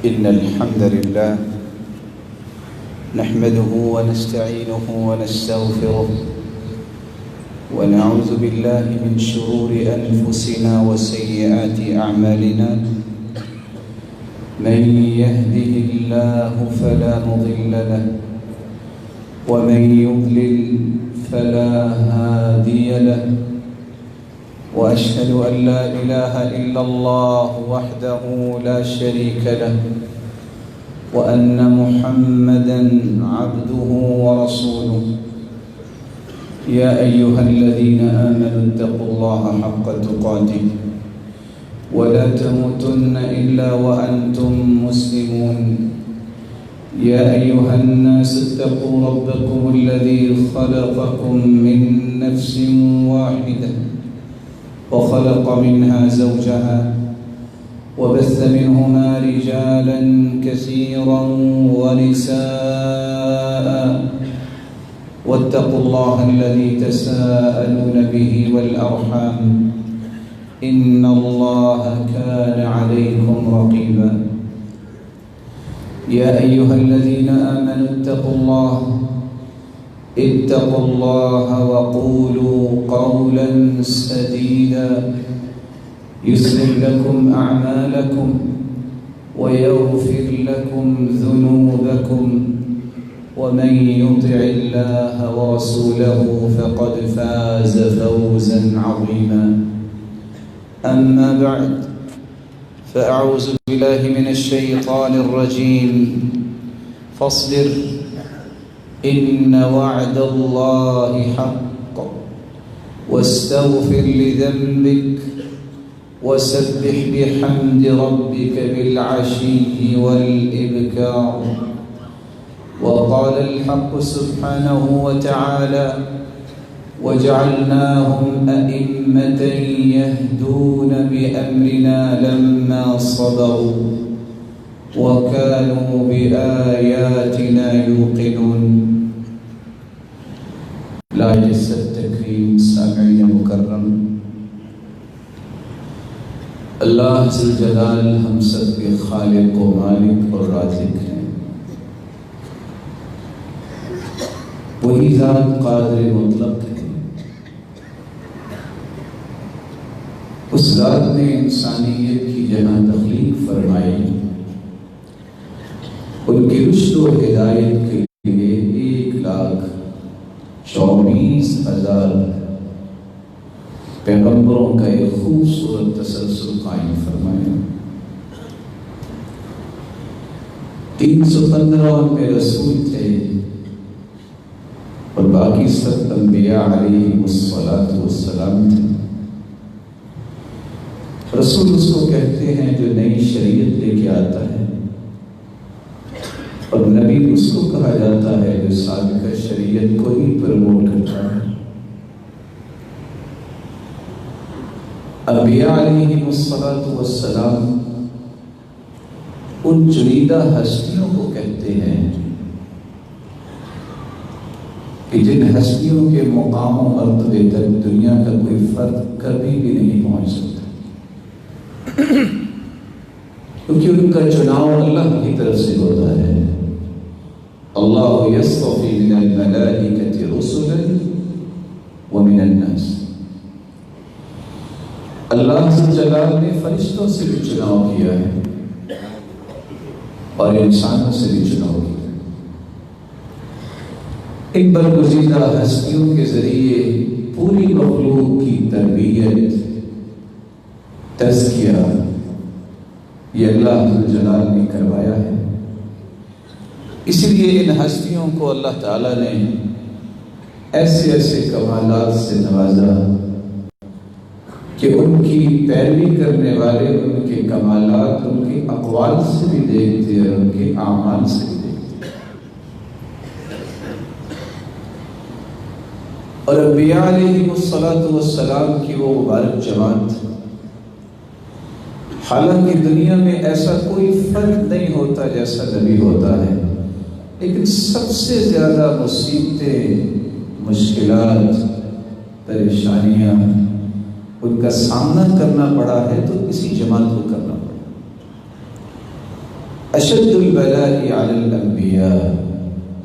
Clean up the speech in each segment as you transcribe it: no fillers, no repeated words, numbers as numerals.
إن الحمد لله نحمده ونستعينه ونستغفره ونعوذ بالله من شرور أنفسنا وسيئات أعمالنا من يهده الله فلا مضل له ومن يضلل فلا هادي له وأشهد أن لا إله إلا الله وحده لا شريك له وأن محمدًا عبده ورسوله يا أيها الذين آمنوا اتقوا الله حق تقاته ولا تموتن إلا وأنتم مسلمون يا أيها الناس اتقوا ربكم الذي خلقكم من نفس واحدة وخلق منها زوجها وبث منهما رجالا كثيرا ونساء واتقوا الله الذي تساءلون به والأرحام إن الله كان عليكم رقيبا يا أيها الذين آمنوا اتقوا الله وقولوا قولا سديدا يصلح لكم أعمالكم ويغفر لكم ذنوبكم ومن يطع الله ورسوله فقد فاز فوزا عظيما أما بعد فأعوذ بالله من الشيطان الرجيم فاصبر إن وعد الله حق واستغفر لذنبك وسبح بحمد ربك بالعشي والإبكار وقال الحق سبحانه وتعالى وجعلناهم أئمة يهدون بأمرنا لما صبروا وكانوا بآياتنا يوقنون لا يجز التكريم سامعين مكرم اللہ ذوالجلال ہم سب کے خالق و مالک اور رازق ہیں، وہی ذات قادر مطلق ہے۔ اس ذات نے انسانیت کی جہاں تخلیق فرمائی، ان کی رشد و ہدایت کے لیے 1,24,000 پیغمبروں کا ایک خوبصورت تسلسل قائم فرمایا۔ 315 ان میں رسول تھے اور باقی سب انبیاء علیہ السلام تھے۔ رسول اس کو کہتے ہیں جو نئی شریعت لے کے آتا ہے، اور نبی اس کو کہا جاتا ہے جو سابقہ شریعت کو ہی پروموٹ کرتا ہے۔ انبیاء علیہ السلام ان چنیدہ ہستیوں کو کہتے ہیں کہ جن ہستیوں کے مقام و مرتبے تک دنیا کا کوئی فرد کبھی بھی نہیں پہنچ سکتا، کیونکہ ان کا چناؤ اللہ کی طرف سے ہوتا ہے۔ اللہ یصطفی من الملائکۃ رسلا ومن الناس، اللہ ذوالجلال نے فرشتوں سے بھی چناؤ کیا ہے اور انسانوں سے بھی چناؤ کیا ہے۔ ان برگزیدہ ہستیوں کے ذریعے پوری مخلوق کی تربیت، تزکیہ یہ اللہ ذوالجلال نے کروایا ہے۔ اس لیے ان ہستیوں کو اللہ تعالیٰ نے ایسے ایسے کمالات سے نوازا کہ ان کی پیروی کرنے والے ان کے کمالات ان کے اقوال سے بھی دیکھتے اور ان کے اعمال سے بھی دیکھتے۔ اور انبیاء علیہ السلام کی وہ مبارک جماعت، حالانکہ دنیا میں ایسا کوئی فرد نہیں ہوتا جیسا نبی ہوتا ہے، لیکن سب سے زیادہ مصیبتیں، مشکلات، پریشانیاں ان کا سامنا کرنا پڑا ہے تو اسی جماعت کو کرنا پڑا۔ اشد البلاء علی الانبیاء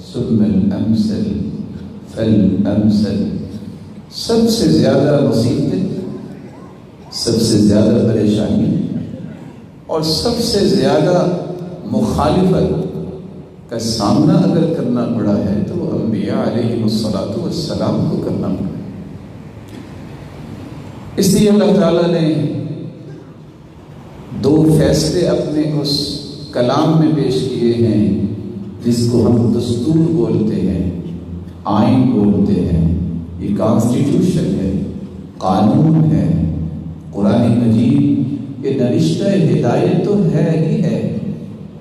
ثم الامثل فالامثل، سب سے زیادہ مصیبتیں، سب سے زیادہ پریشانی اور سب سے زیادہ مخالفت کا سامنا اگر کرنا پڑا ہے تو وہ انبیاء علیہ السلام کو کرنا پڑا۔ اس لیے اللہ تعالیٰ نے دو فیصلے اپنے اس کلام میں پیش کیے ہیں جس کو ہم دستور بولتے ہیں، آئین بولتے ہیں۔ یہ کانسٹیٹیوشن ہے، قانون ہے، قرآن مجید یہ نوشتہ ہدایت تو ہے ہی ہے،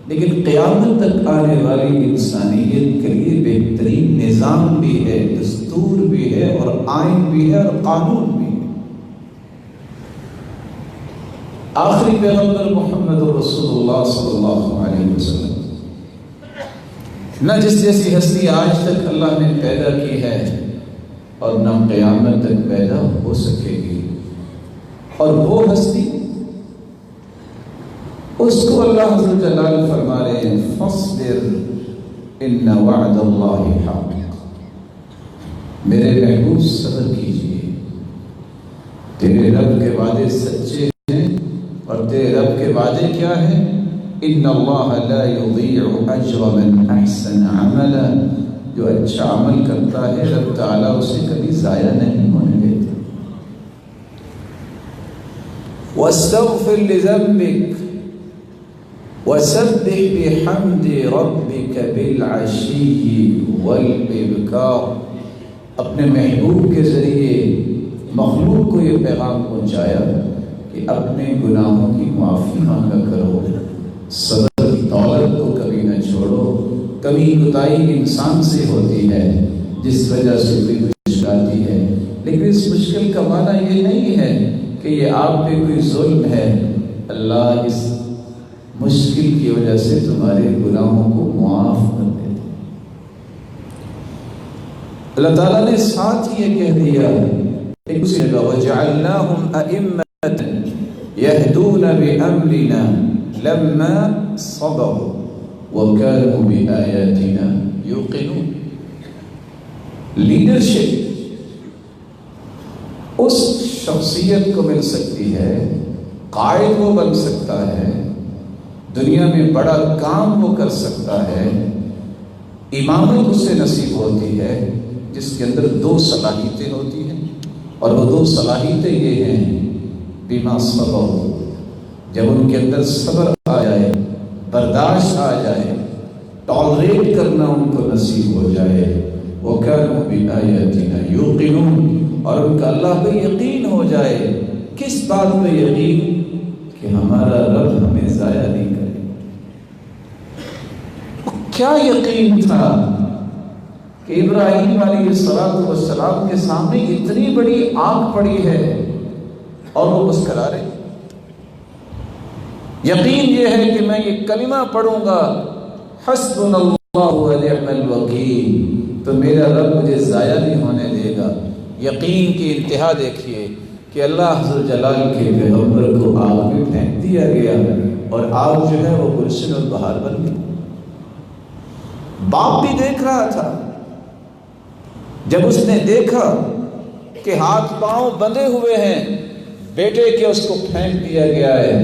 لیکن قیامت تک آنے والی انسانیت کے لیے بہترین نظام بھی ہے، دستور بھی ہے اور آئین بھی ہے اور قانون بھی ہے۔ آخری پیغمبر محمد رسول اللہ صلی اللہ علیہ وسلم، نہ جس جیسی ہستی آج تک اللہ نے پیدا کی ہے اور نہ قیامت تک پیدا ہو سکے گی، اور وہ ہستی اس کو اللہ عز جلال فرما رہے ہیں فاصبر ان وعد اللہ حق، میرے محبوب صبر کیجئے، تیرے رب کے وعدے سچے ہیں اور تیرے رب کے وعدے کیا ہیں؟ ان اللہ لا یضیع اجر من احسن عملا، جو اچھا عمل کرتا ہے رب تعالیٰ اسے کبھی ضائع نہیں ہونے دیتا۔ واستغفر لذنبک وسبح بحمد ربک بالعشی والابکار، اپنے محبوب کے ذریعے مخلوق کو یہ پیغام پہنچایا کہ اپنے گناہوں کی معافی مانگا کرو، صبر کی دولت کو کبھی نہ چھوڑو۔ کبھی کوتاہی انسان سے ہوتی ہے جس وجہ سے کوئی مشکل آتی ہے، لیکن اس مشکل کا معنی یہ نہیں ہے کہ یہ آپ پہ کوئی ظلم ہے، اللہ اس مشکل کی وجہ سے تمہارے گناہوں کو معاف کر دیتے۔ اللہ تعالیٰ نے ساتھ یہ کہہ دیا ایک دوسرے کا وَجَعَلْنَاهُمْ أَئِمَّةً يَهْدُونَ بِأَمْرِنَا لَمَّا صَبَرُوا وَكَانُوا بِآيَاتِنَا يُوقِنُونَ۔ لیڈرشپ اس شخصیت کو مل سکتی ہے، قائد وہ بن سکتا ہے، دنیا میں بڑا کام وہ کر سکتا ہے، امامت اسے نصیب ہوتی ہے جس کے اندر دو صلاحیتیں ہوتی ہیں، اور وہ دو صلاحیتیں یہ ہیں بما صبر، جب ان کے اندر صبر آ جائے، برداشت آ جائے، ٹالریٹ کرنا ان کو نصیب ہو جائے، وَكَانُوا بِآيَاتِنَا يُوقِنُونَ، اور ان کا اللہ پہ یقین ہو جائے۔ کس بات پہ یقین؟ کہ ہمارا رب ہمیں ضائع نہیں کرے۔ کیا یقین تھا کہ ابراہیم علیہ السلام کے سامنے اتنی بڑی آگ پڑی ہے اور وہ مسکرا رہے۔ یقین یہ ہے کہ میں یہ کلمہ پڑھوں گا حسبنا اللہ ونعم الوکیل تو میرا رب مجھے ضائع نہیں ہونے دے گا۔ یقین کی انتہا دیکھیے کہ اللہ عز جلال کے پیغمبر کو آگ میں پھینک دیا گیا اور آگ جو ہے وہ گلشن اور بہار بن گئی۔ باپ بھی دیکھ رہا تھا، جب اس نے دیکھا کہ ہاتھ پاؤں بندھے ہوئے ہیں بیٹے کے، اس کو پھینک دیا گیا ہے،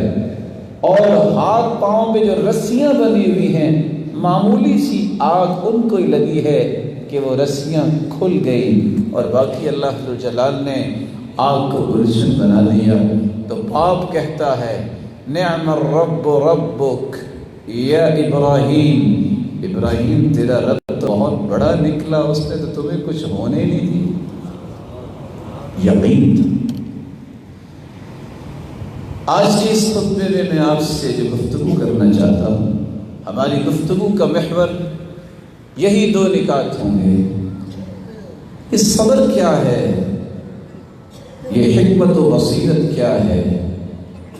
اور ہاتھ پاؤں پہ جو رسیاں بندھی ہوئی ہیں، معمولی سی آگ ان کو ہی لگی ہے کہ وہ رسیاں کھل گئی، اور باقی اللہ جلال نے آگ کو گلشن بنا دیا۔ تو باپ کہتا ہے نعم الرب ربک یا ابراہیم، ابراہیم تیرا رب تو بہت بڑا نکلا، اس نے تو تمہیں کچھ ہونے نہیں دی۔ یقین تھا۔ آج کے اس خطبے میں آپ سے جو گفتگو کرنا چاہتا ہوں، ہماری گفتگو کا محور یہی دو نکات ہوں گے۔ اس صبر کیا ہے، یہ حکمت و بصیرت کیا ہے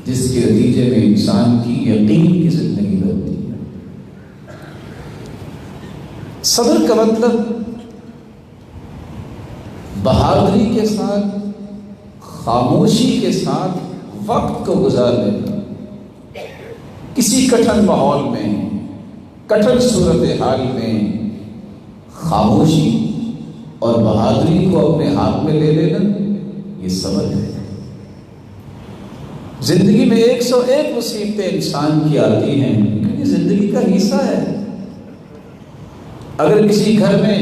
جس کے نتیجے میں انسان کی یقین کی زندگی بنتی ہے۔ صبر کا مطلب بہادری کے ساتھ، خاموشی کے ساتھ وقت کو گزار لینا، کسی کٹھن ماحول میں کٹھن صورتحال میں خاموشی اور بہادری کو اپنے ہاتھ میں لے لینا، یہ صبر ہے۔ زندگی میں 101 مصیبتیں انسان کی آتی ہیں کیونکہ زندگی کا حصہ ہے۔ اگر کسی گھر میں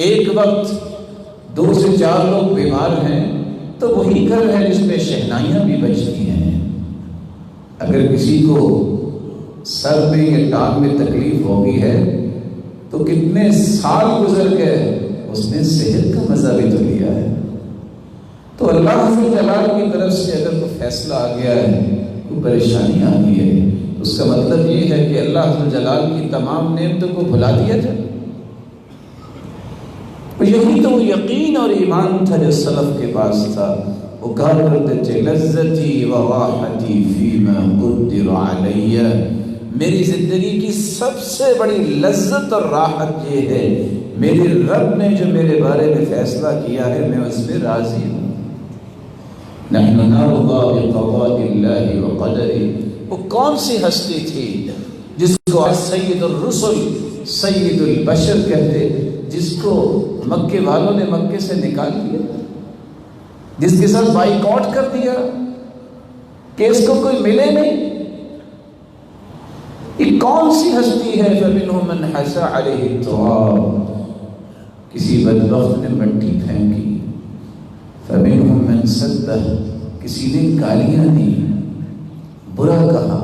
ایک وقت 2 سے 4 لوگ بیمار ہیں تو وہی گھر ہے جس میں شہنائیاں بھی بجتی ہیں۔ اگر کسی کو سر میں یا ٹانگ میں تکلیف ہوگی ہے تو کتنے سال گزر گئے، اس نے صحت کا مزہ بھی تو لیا ہے۔ تو اللہ جلال کی طرف سے اگر کوئی فیصلہ آ گیا ہے، کوئی پریشانی آ گئی ہے، اس کا مطلب یہ ہے کہ اللہ جلال کی تمام نعمتوں کو بھلا دیا جائے۔ یہی تو یقین اور ایمان تھا جو سلف کے پاس تھا۔ وہ کہا کرتے تھے لذتی و راحتی فیما قدر علی، میری زندگی کی سب سے بڑی لذت اور راحت یہ ہے میرے رب نے جو میرے بارے میں فیصلہ کیا ہے میں اس پہ راضی ہوں۔ نحن نرضى بقضاء اللہ وقدرہ۔ وہ کون سی ہستی تھی جس کو سید الرسل سید البشر کہتے، جس کو مکے والوں نے مکے سے نکال دیا، جس کے ساتھ بائیکاٹ کر دیا کہ اس کو کوئی ملے نہیں؟ یہ کون سی ہستی ہے؟ فَمِنْهُمْ مَنْ حَسَى عَلَيْهِ التُّرَابُ، کسی بدبخت نے مٹی پھینکی۔ فَمِنْهُمْ مَنْ سَدَّهُ، کسی نے گالیاں دی، برا کہا۔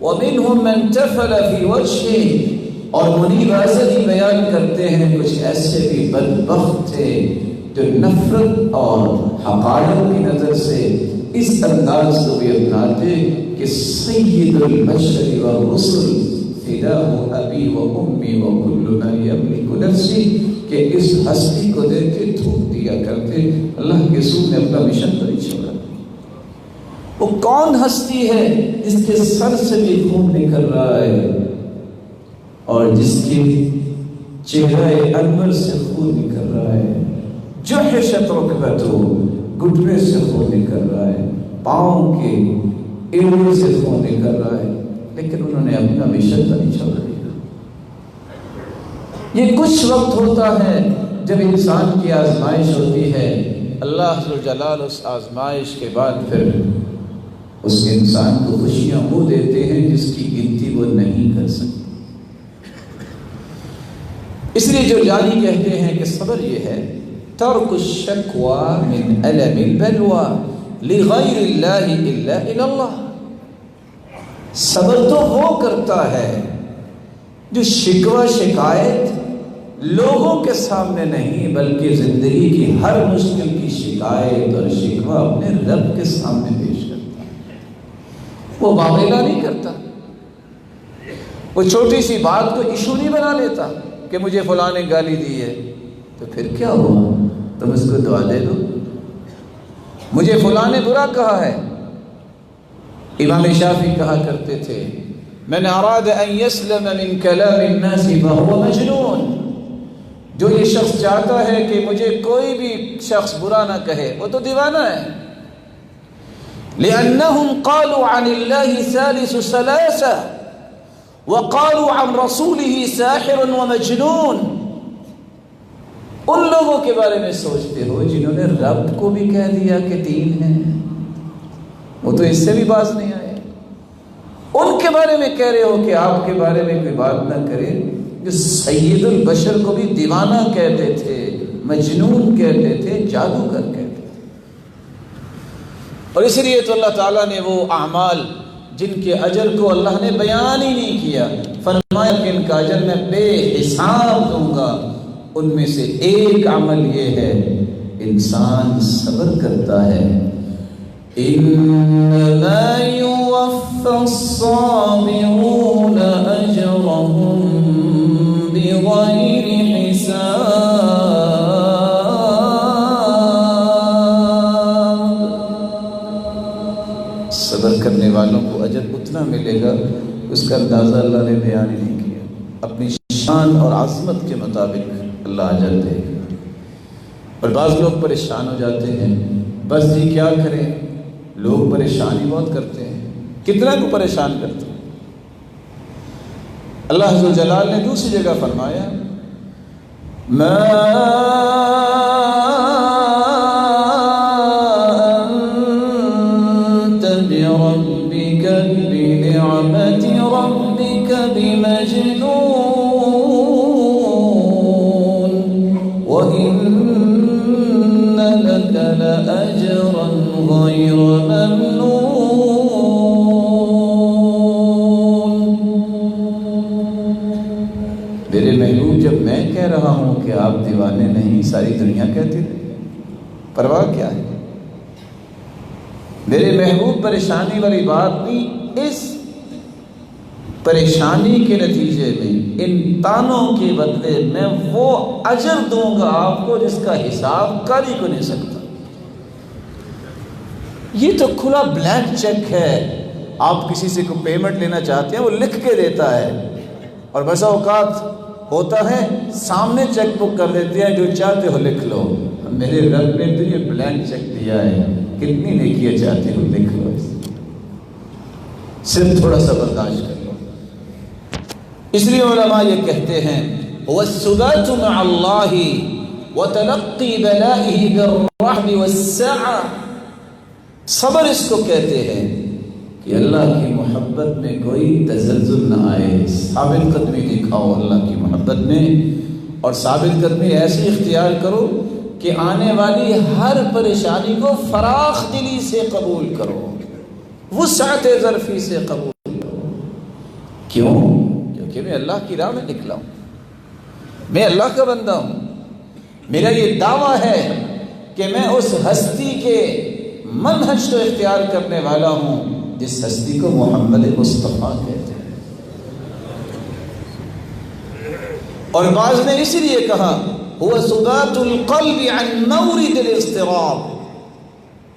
وَمِنْهُمْ مَنْ تَفَلَ فِي وَجْهِهِ، اور منیب آزدی بیان کرتے ہیں کچھ ایسے بھی بدبخت تھے جو نفرت اور حقارت کی نظر سے اس انداز کو بھی اپناتے کہ سید البشر والرسل فداء ابی و امی و کل ما یملک نفسی، کہ اس ہستی کو دیکھ کے تھوک دیا کرتے اللہ کے رسول نے اپنا مشن تو نہیں چھوڑا۔ وہ کون ہستی ہے جس کے سر سے بھی خون نکل رہا ہے اور جس کے چہرہ انور سے خون نکل رہا ہے، جحشت رکبتہ، گھٹنے سے خون نکل رہا ہے، پاؤں کے ایڑے سے خون نکل رہا ہے، لیکن انہوں نے اپنا مشن تو نہیں چھوڑ دیا۔ یہ کچھ وقت ہوتا ہے جب انسان کی آزمائش ہوتی ہے، اللہ ذوالجلال اس آزمائش کے بعد پھر اس انسان کو خوشیاں وہ دیتے ہیں جس کی گنتی وہ نہیں کر سکتے۔ اس لیے جو جانی کہتے ہیں کہ صبر یہ ہے ترک الشکوى من الم البلوى لغیر اللہ الا الی اللہ۔ صبر تو وہ کرتا ہے جو شکوہ شکایت لوگوں کے سامنے نہیں بلکہ زندگی کی ہر مشکل کی شکایت اور شکوہ اپنے رب کے سامنے پیش کرتا ہے۔ وہ معاملہ نہیں کرتا، وہ چھوٹی سی بات کو ایشو نہیں بنا لیتا کہ مجھے فلاں نے گالی دی ہے تو پھر کیا ہوا، تم اس کو دعا دے دو۔ مجھے فلاں نے برا کہا ہے، امام شافعی کہا کرتے تھے من اراد ان يسلم من كلام الناس فهو مجنون، جو یہ شخص چاہتا ہے کہ مجھے کوئی بھی شخص برا نہ کہے وہ تو دیوانہ ہے۔ لأنهم قالوا عن الله ثالث ثلاثة وقالوا عن رسوله ساحر ومجنون۔ ان لوگوں کے بارے میں سوچتے ہو جنہوں نے رب کو بھی کہہ دیا کہ تین ہیں، وہ تو اس سے بھی باز نہیں آئے۔ ان کے بارے میں کہہ رہے ہو کہ آپ کے بارے میں کوئی بات نہ کرے، جو سید البشر کو بھی دیوانہ کہتے تھے، مجنون کہتے تھے، جادوگر کہتے تھے۔ اور اس لیے تو اللہ تعالیٰ نے وہ اعمال جن کے اجر کو اللہ نے بیان ہی نہیں کیا، فرمایا کہ ان کا اجر میں بے حساب دوں گا۔ ان میں سے ایک عمل یہ ہے انسان صبر کرتا ہے۔ انما یوفی الصابرون اجرهم بغیر حساب۔ صبر کرنے والوں کو اجر اتنا ملے گا اس کا اندازہ اللہ نے بیان ہی نہیں کیا۔ اپنی شان اور عظمت کے مطابق اللہ اجر دے گا۔ اور بعض لوگ پریشان ہو جاتے ہیں، بس جی کیا کریں، لوگ پریشان ہی بہت کرتے ہیں۔ کتنا کو پریشان کرتے ہیں؟ اللہ عز و جلال نے دوسری جگہ فرمایا ما انت بربک بنعمت ربک بمجنون وإن لك لأجرا غير ممنون. میرے محبوب جب میں کہہ رہا ہوں کہ آپ دیوانے نہیں، ساری دنیا کہتی رہی، پرواہ کیا ہے؟ میرے محبوب پریشانی والی بات نہیں، اس پریشانی کے نتیجے میں ان تانوں کے بدلے میں وہ اجر دوں گا آپ کو جس کا حساب کر ہی کو نہیں سکتا. یہ تو کھلا بلینک چیک ہے. آپ کسی سے کوئی پیمنٹ لینا چاہتے ہیں، وہ لکھ کے دیتا ہے، اور بسا اوقات ہوتا ہے سامنے چیک بک کر دیتے ہیں، جو چاہتے ہو لکھ لو. میرے رب نے تو یہ بلینک چیک دیا ہے، کتنی نیکیاں چاہتے ہو لکھ لو، صرف تھوڑا سا برداشت کر لو. اس لیے علماء یہ کہتے ہیں وَالثُّبَاتُ مَعَ اللَّهِ وَتَلَقِّي بَلَائِهِ بِالرَّحْمِ وَالسَّعَةِ. صبر اس کو کہتے ہیں کہ اللہ کی محبت میں کوئی تزلزل نہ آئے، ثابت قدمی دکھاؤ اللہ کی محبت میں، اور ثابت قدمی ایسی اختیار کرو کہ آنے والی ہر پریشانی کو فراخ دلی سے قبول کرو، وسعت ظرفی سے قبول کرو. کیوں؟ کہ میں اللہ کی راہ میں نکلا ہوں، میں اللہ کا بندہ ہوں. میرا یہ دعویٰ ہے کہ میں اس ہستی کے منہج کو اختیار کرنے والا ہوں جس ہستی کو محمد مصطفیٰ کہتے ہیں. اور بعض نے اسی لیے کہا هو ثبات القلب عن مورد الاضطراب.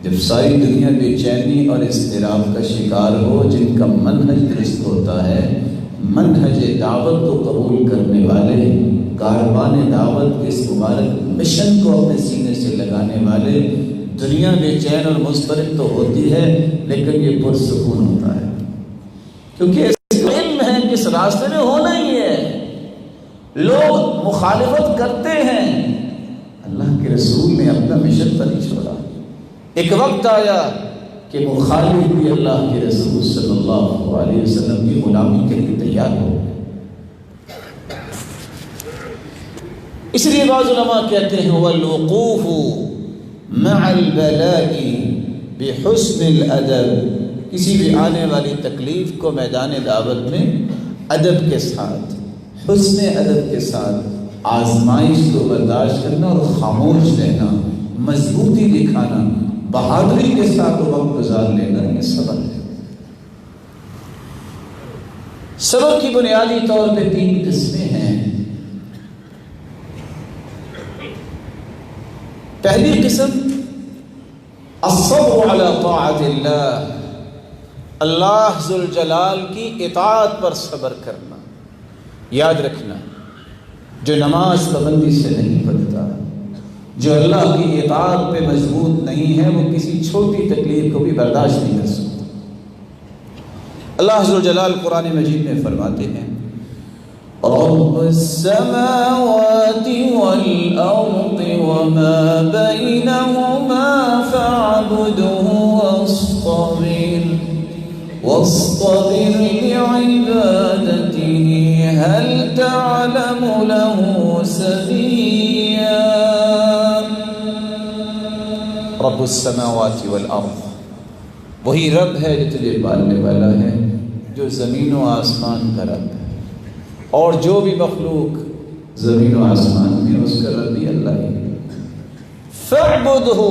جب ساری دنیا بے چینی اور اضطراب کا شکار ہو، جن کا منہج درست ہوتا ہے، منہج دعوت کو قبول کرنے والے، کاروان دعوت کے اس مبارک مشن کو اپنے سینے سے لگانے والے، دنیا بے چین اور مضطرب تو ہوتی ہے لیکن یہ پرسکون ہوتا ہے، کیونکہ اس علم ہے کہ اس راستے میں ہونا ہی ہے. لوگ مخالفت کرتے ہیں، اللہ کے رسول نے اپنا مشن پر نہیں چھوڑا. ایک وقت آیا کہ مخالف بھی اللہ کے رسول صلی اللہ علیہ وسلم کی غلامی کے لیے تیار ہو. اس لیے بعض علماء کہتے ہیں والوقوف مع البلاء بحسن الادب. کسی بھی آنے والی تکلیف کو میدان دعوت میں ادب کے ساتھ، حسن ادب کے ساتھ آزمائش کو برداشت کرنا اور خاموش رہنا، مضبوطی دکھانا، بہادری کے ساتھ وقت گزار لینا، یہ صبر ہے. صبر کی بنیادی طور پہ 3 قسمیں ہیں. پہلی قسم الصبر علی طاعت اللہ، اللہ ذوالجلال کی اطاعت پر صبر کرنا. یاد رکھنا، جو نماز پابندی سے نہیں پڑھتا، جو اللہ کی اطاعت پہ مضبوط نہیں ہے، وہ کسی چھوٹی تکلیف کو بھی برداشت نہیں کر سکتا. اللہ عز و جلال قرآن مجید میں فرماتے ہیں رب السماوات والأرض وما بينهما فاعبده واصطبر لعبادته هل تعلم له سميا. رب السماوات والارض، وہی رب ہے جو تجھے پالنے والا ہے، جو زمین و آسمان کا رب ہے، اور جو بھی مخلوق زمین و آسمان میں اس کا رب بھی اللہ ہی ہے. فاعبدہ،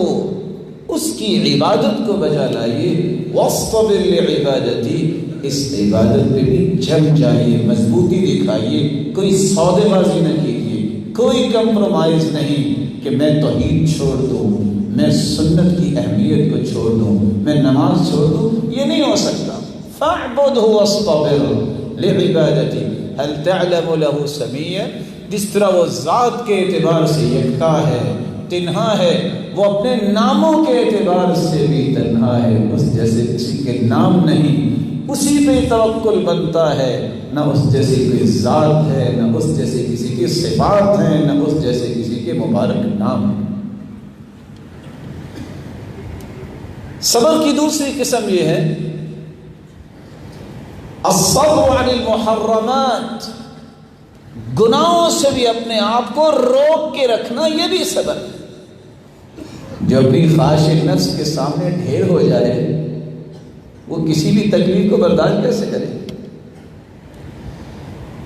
اس کی عبادت کو بجا لائیے. واصطبر لعبادتی، اس عبادت پہ بھی جم جائیے، مضبوطی دکھائیے، کوئی سودے بازی نہ کیجیے، کوئی کمپرومائز نہیں کہ میں توحید چھوڑ دوں، میں سنت کی اہمیت کو چھوڑ دوں، میں نماز چھوڑ دوں، یہ نہیں ہو سکتا. فاعبدہ واصطبر لعبادتی هل تعلم له سميا. جس طرح وہ ذات کے اعتبار سے یکتا ہے، تنہا ہے، وہ اپنے ناموں کے اعتبار سے بھی تنہا ہے. اس جیسے کسی کے نام نہیں، اسی پہ توکل بنتا ہے، نہ اس جیسی کوئی ذات ہے، نہ اس جیسے کسی کی صفات ہیں، نہ اس جیسے کسی کے مبارک نام ہیں۔ صبر کی دوسری قسم یہ ہے الصبر عن المحرمات، گناہوں سے بھی اپنے آپ کو روک کے رکھنا، یہ بھی صبر ہے۔ جو اپنی خواہش نفس کے سامنے ڈھیر ہو جائے وہ کسی بھی تکلیف کو برداشت کیسے کرے؟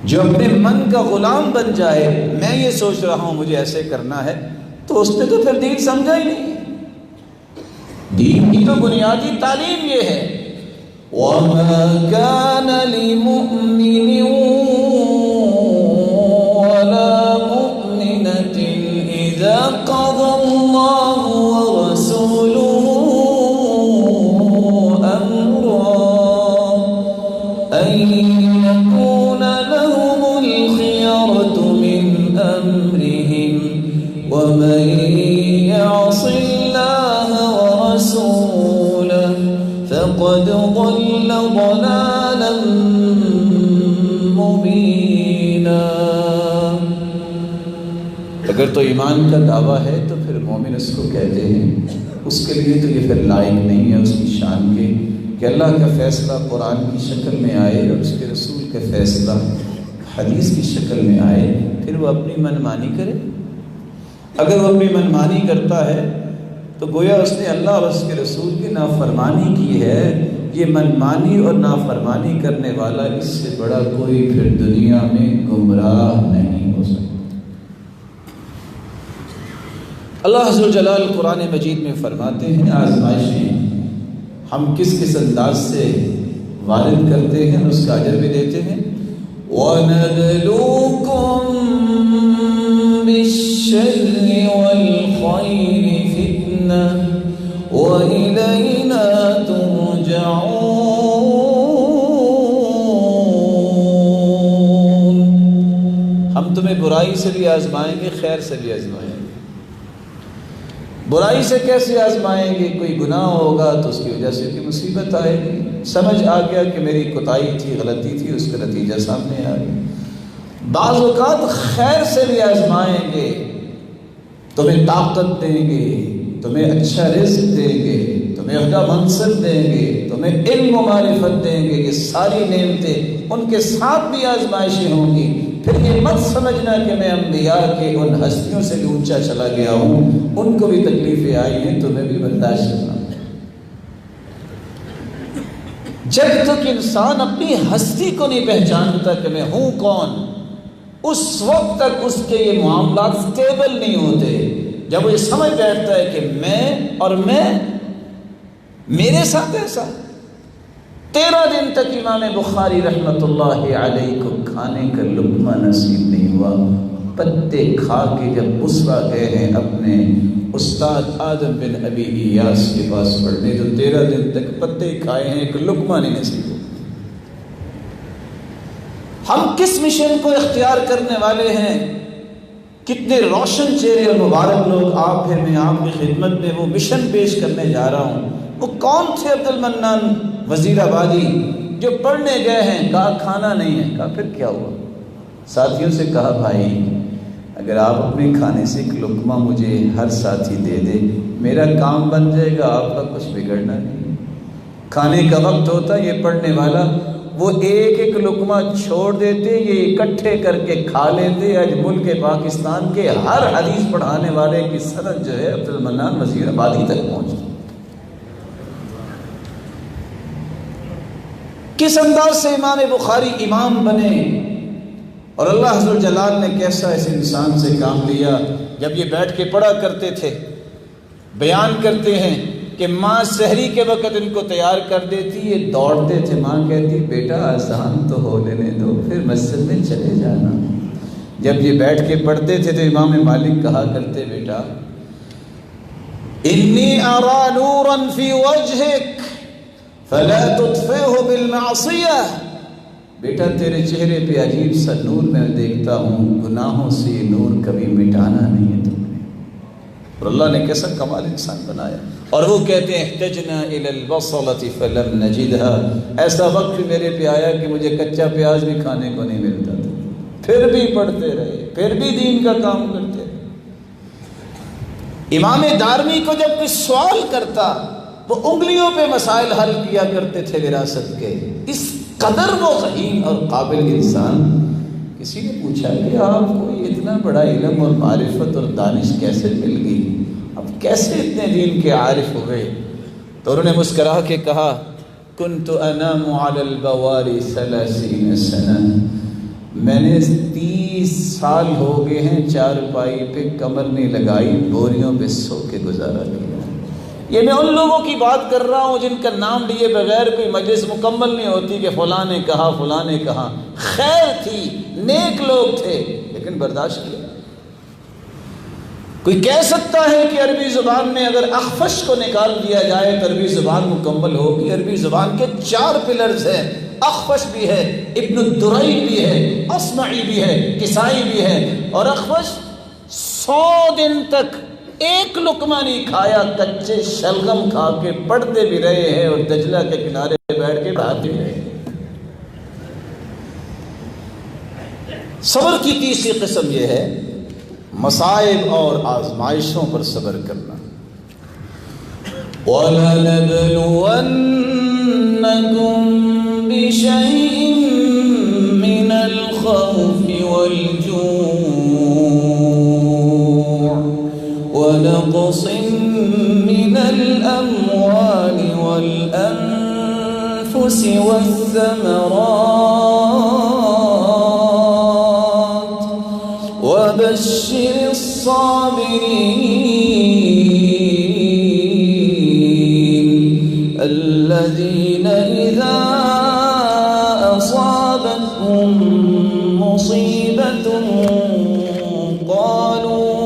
جو اپنے من کا غلام بن جائے، میں یہ سوچ رہا ہوں مجھے ایسے کرنا ہے، تو اس نے تو پھر دین سمجھا ہی نہیں۔ دین کی تو بنیادی تعلیم یہ ہے وَمَا كَانَ لِمُؤْمِنٍ وَلَا مُؤْمِنَةٍ إِذَا قَضَى اللَّهُ وَرَسُولُهُ أَمْرًا أَن يَكُونَ لَهُمُ الْخِيَرَةُ مِنْ أَمْرِهِمْ وَمَن يَعْصِ اللَّهَ وَرَسُولَهُ فَقَدْ ضَلَّ ضَلَالًا مُبِينًا۔ اگر تو ایمان کا دعویٰ ہے تو پھر مومن اس کو کہتے ہیں، اس کے لیے تو یہ پھر لائق نہیں ہے اس کی شان کے کہ اللہ کا فیصلہ قرآن کی شکل میں آئے اور اس کے رسول کا فیصلہ حدیث کی شکل میں آئے، پھر وہ اپنی منمانی کرے۔ اگر وہ اپنی منمانی کرتا ہے تو گویا اس نے اللہ اور اس کے رسول کی نافرمانی کی ہے۔ یہ منمانی اور نافرمانی کرنے والا اس سے بڑا کوئی پھر دنیا میں گمراہ نہیں ہو سکتا۔ اللہ عز و جلال قرآن مجید میں فرماتے ہیں آزمائشیں ہم کس کس انداز سے وارد کرتے ہیں، اس کا اجر بھی دیتے ہیں۔ وَنَبْلُوكُم بِالشَّرِّ وَالْخَيْرِ فِتْنَةً وَإِلَيْنَا تُرْجَعُونَ۔ ہم تمہیں برائی سے بھی آزمائیں گے، خیر سے بھی آزمائیں گے۔ برائی سے کیسے آزمائیں گے؟ کوئی گناہ ہوگا تو اس کی وجہ سے کوئی مصیبت آئے گی، سمجھ آ گیا کہ میری کوتاہی تھی، غلطی تھی، اس کا نتیجہ سامنے آ گیا۔ بعض اوقات خیر سے بھی آزمائیں گے، تمہیں طاقت دیں گے، تمہیں اچھا رزق دیں گے، تمہیں عہدہ منصب دیں گے، تمہیں علم و معرفت دیں گے، یہ ساری نعمتیں ان کے ساتھ بھی آزمائشیں ہوں گی۔ پھر یہ مت سمجھنا کہ میں انبیاء کے ان ہستیوں سے بھی اونچا چلا گیا ہوں، ان کو بھی تکلیفیں آئی ہیں، تمہیں بھی برداشت کرنا۔ جب تک انسان اپنی ہستی کو نہیں پہچانتا کہ میں ہوں کون، اس وقت تک اس کے یہ معاملات سٹیبل نہیں ہوتے۔ جب وہ یہ سمجھ بیٹھتا ہے کہ میں میرے ساتھ ایسا 13 دن تک امام بخاری رحمۃ اللہ علیہ کو کھانے کا لقمہ نصیب نہیں ہوا، پتے کھا کے جب بصرہ گئے ہیں اپنے استاد آدم بن ابی ایاس کے پاس پڑھنے، تو 13 دن تک پتے کھائے ہیں، ایک لقمہ نہیں نصیب ہوا۔ ہم کس مشن کو اختیار کرنے والے ہیں؟ کتنے روشن چہرے اور مبارک لوگ آپ ہیں، میں آپ کی خدمت میں وہ مشن پیش کرنے جا رہا ہوں۔ وہ کون تھے؟ عبد المنان وزیر آبادی، جو پڑھنے گئے ہیں، کہا کھانا نہیں ہے۔ کہا پھر کیا ہوا؟ ساتھیوں سے کہا بھائی اگر آپ اپنے کھانے سے ایک لقمہ مجھے ہر ساتھی دے دے، میرا کام بن جائے گا، آپ کا کچھ بگڑنا نہیں۔ کھانے کا وقت ہوتا یہ پڑھنے والا وہ ایک ایک لقمہ چھوڑ دیتے، یہ اکٹھے کر کے کھا لیتے۔ آج ملک پاکستان کے ہر حدیث پڑھانے والے کی سند جو ہے عبد المنان وزیر آبادی تک پہنچتی۔ کس انداز سے امام بخاری امام بنے، اور اللہ عز و جلال نے کیسا اس انسان سے کام لیا۔ جب یہ بیٹھ کے پڑھا کرتے تھے، بیان کرتے ہیں کہ ماں سحری کے وقت ان کو تیار کر دیتی، یہ دوڑتے تھے، ماں کہتی بیٹا آسان تو ہو لینے دو، پھر مسجد میں چلے جانا۔ جب یہ بیٹھ کے پڑھتے تھے تو امام مالک کہا کرتے بیٹا انی ارا نورا فی وجہک فلا تطفئہ بالمعصیہ، بیٹا تیرے چہرے پہ عجیب سا نور میں دیکھتا ہوں، گناہوں سے یہ نور کبھی مٹانا نہیں ہے تم نے۔ اور اللہ نے کیسا کمال انسان بنایا۔ اور وہ کہتے ہیں احتجنا الی البصلۃ فلم نجدها، ایسا وقت بھی میرے پہ آیا کہ مجھے کچا پیاز بھی کھانے کو نہیں ملتا تھا، پھر بھی پڑھتے رہے، پھر بھی دین کا کام کرتے رہے۔ امام دارمی کو جب کوئی سوال کرتا وہ انگلیوں پہ مسائل حل کیا کرتے تھے وراثت کے، اس قدر وہ ذہین اور قابل انسان۔ کسی نے پوچھا کہ آپ کو اتنا بڑا علم اور معرفت اور دانش کیسے مل گئی، اب کیسے اتنے دین کے عارف ہوئے؟ تو انہوں نے مسکرا کے کہا کنت انام علی البواری 30 سنہ، میں نے 30 سال ہو گئے ہیں چارپائی پہ کمر نہیں لگائی، بوریوں پہ سو کے گزارا کیا۔ یہ میں ان لوگوں کی بات کر رہا ہوں جن کا نام لیے بغیر کوئی مجلس مکمل نہیں ہوتی کہ فلاں نے کہا فلاں نے کہا، خیر تھی، نیک لوگ تھے، لیکن برداشت کیا۔ کوئی کہہ سکتا ہے کہ عربی زبان میں اگر اخفش کو نکال دیا جائے تو عربی زبان مکمل ہوگی؟ عربی زبان کے 4 پلرز ہیں، اخفش بھی ہے، ابن الدرئی بھی ہے، اصمعی بھی ہے، کسائی بھی ہے، اور اخفش 100 دن تک ایک لقمہ نہیں کھایا، کچے شلغم کھا کے پڑھتے بھی رہے ہیں اور دجلہ کے کنارے بیٹھ کے پڑھاتے بھی رہے ہیں۔ صبر کی تیسری قسم یہ ہے مصائب اور آزمائشوں پر صبر کرنا۔ وَلَنَبْلُوَنَّكُمْ بِشَيْءٍ مِّنَ الْخَوْفِ وَالْجُوعِ وَنَقْصٍ مِّنَ الْأَمْوَالِ وَالْأَنفُسِ وَالثَّمَرَاتِ وَبَشِّرِ الصَّابِرِينَ الَّذِينَ إِذَا أَصَابَتْهُم مُّصِيبَةٌ قَالُوا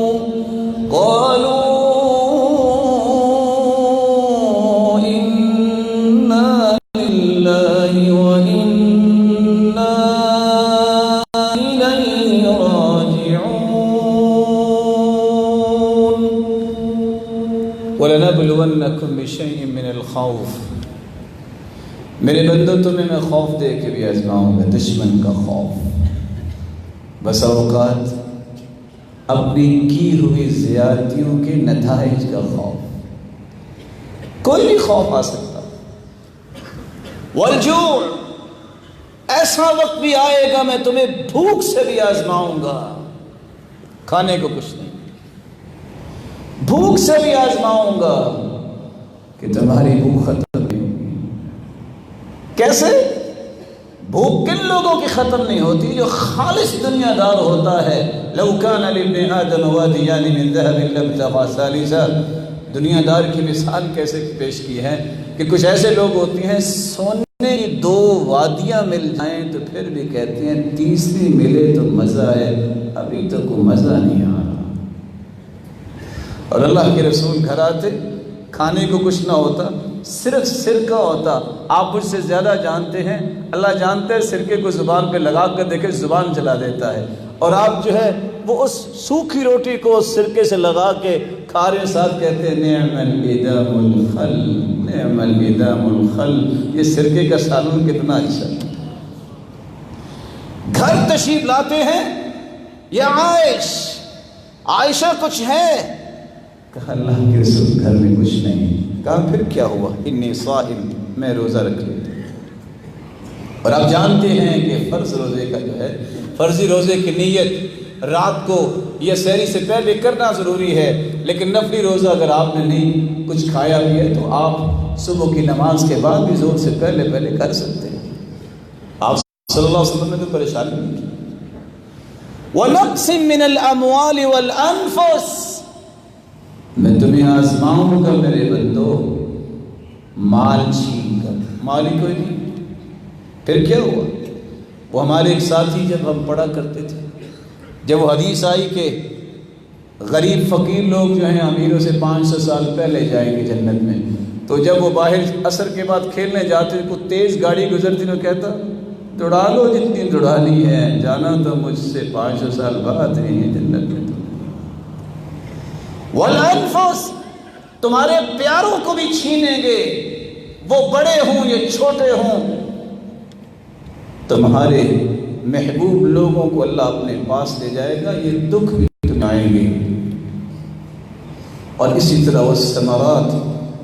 إِنَّا لِلَّهِ وَإِنَّا إِلَيْهِ راجعون۔ وَلَنَبْلُوَنَّكُمْ بِشَيْءٍ مِّنَ الْخَوْفِ، میرے بندو تمہیں میں خوف دے کے بھی آزماؤں گا، دشمن کا خوف، بس اوقات اپنی کی ہوئی زیادتیوں کے نتائج کا خوف، کوئی بھی خوف آ سکتا۔ والجوع، ایسا وقت بھی آئے گا میں تمہیں بھوک سے بھی آزماؤں گا، کھانے کو کچھ نہیں، بھوک سے بھی آزماؤں گا کہ تمہاری بھوک ختم نہیں ہوگی۔ کیسے؟ بھوک کن لوگوں کی ختم نہیں ہوتی؟ جو خالص دنیا دار ہوتا ہے۔ لو کان لابن آدم وادیان من ذهب لابتغى ثالثا، دنیا دار کی مثال کیسے پیش کی ہے کہ کچھ ایسے لوگ ہوتے ہیں سونے کی 2 وادیاں مل جائیں تو پھر بھی کہتے ہیں تیسری ملے تو مزہ ہے، ابھی تو کوئی مزہ نہیں آ رہا۔ اور اللہ کے رسول گھر آتے، کھانے کو کچھ نہ ہوتا، صرف سرکہ ہوتا۔ آپ مجھ سے زیادہ جانتے ہیں، اللہ جانتا ہے، سرکے کو زبان پہ لگا کر دیکھے زبان جلا دیتا ہے، اور آپ جو ہے وہ اس سوکھی روٹی کو اس سرکے سے لگا کے کھا رہے ساتھ کہتے ہیں نعم الادام الخل، نعم الادام الخل، یہ سرکے کا سالن کتنا اچھا۔ گھر تشریف لاتے ہیں، یا عائشہ کچھ ہے؟ کہا اللہ کے رسول گھر میں کچھ نہیں۔ کہا پھر کیا ہوا؟ انی صائم، میں روزہ رکھ لیتا ہوں۔ اور آپ جانتے ہیں کہ فرض روزے کا جو ہے، فرضی روزے کی نیت رات کو یا سحری سے پہلے کرنا ضروری ہے، لیکن نفلی روزہ اگر آپ نے نہیں کچھ کھایا بھی ہے تو آپ صبح کی نماز کے بعد بھی زور سے پہلے کر سکتے ہیں۔ آپ صلی اللہ علیہ وسلم نے تو پریشانی نہیں کی۔ وَنَقْصٍ مِّنَ الْأَمْوَالِ وَالْأَنفُسِ، میں تمہیں آزماؤں گا میرے بندو مال چھین کر، مال ہی کوئی نہیں۔ پھر کیا ہوا؟ وہ ہمارے ایک ساتھی جب ہم پڑھا کرتے تھے، جب وہ حدیث آئی کہ غریب فقیر لوگ جو ہیں امیروں سے 500 سال پہلے جائیں گے جنت میں، تو جب وہ باہر عصر کے بعد کھیلنے جاتے کوئی تیز گاڑی گزرتی تو کہتا دوڑا لو جتنی دوڑانی ہے، جانا تو مجھ سے 500 سال بعد نہیں ہے جنت میں۔ تو والانفس، تمہارے پیاروں کو بھی چھینیں گے، وہ بڑے ہوں یا چھوٹے ہوں۔ تمہارے محبوب لوگوں کو اللہ اپنے پاس لے جائے گا، یہ دکھ بھی تمہیں آئیں گے۔ اور اسی طرح والثمرات،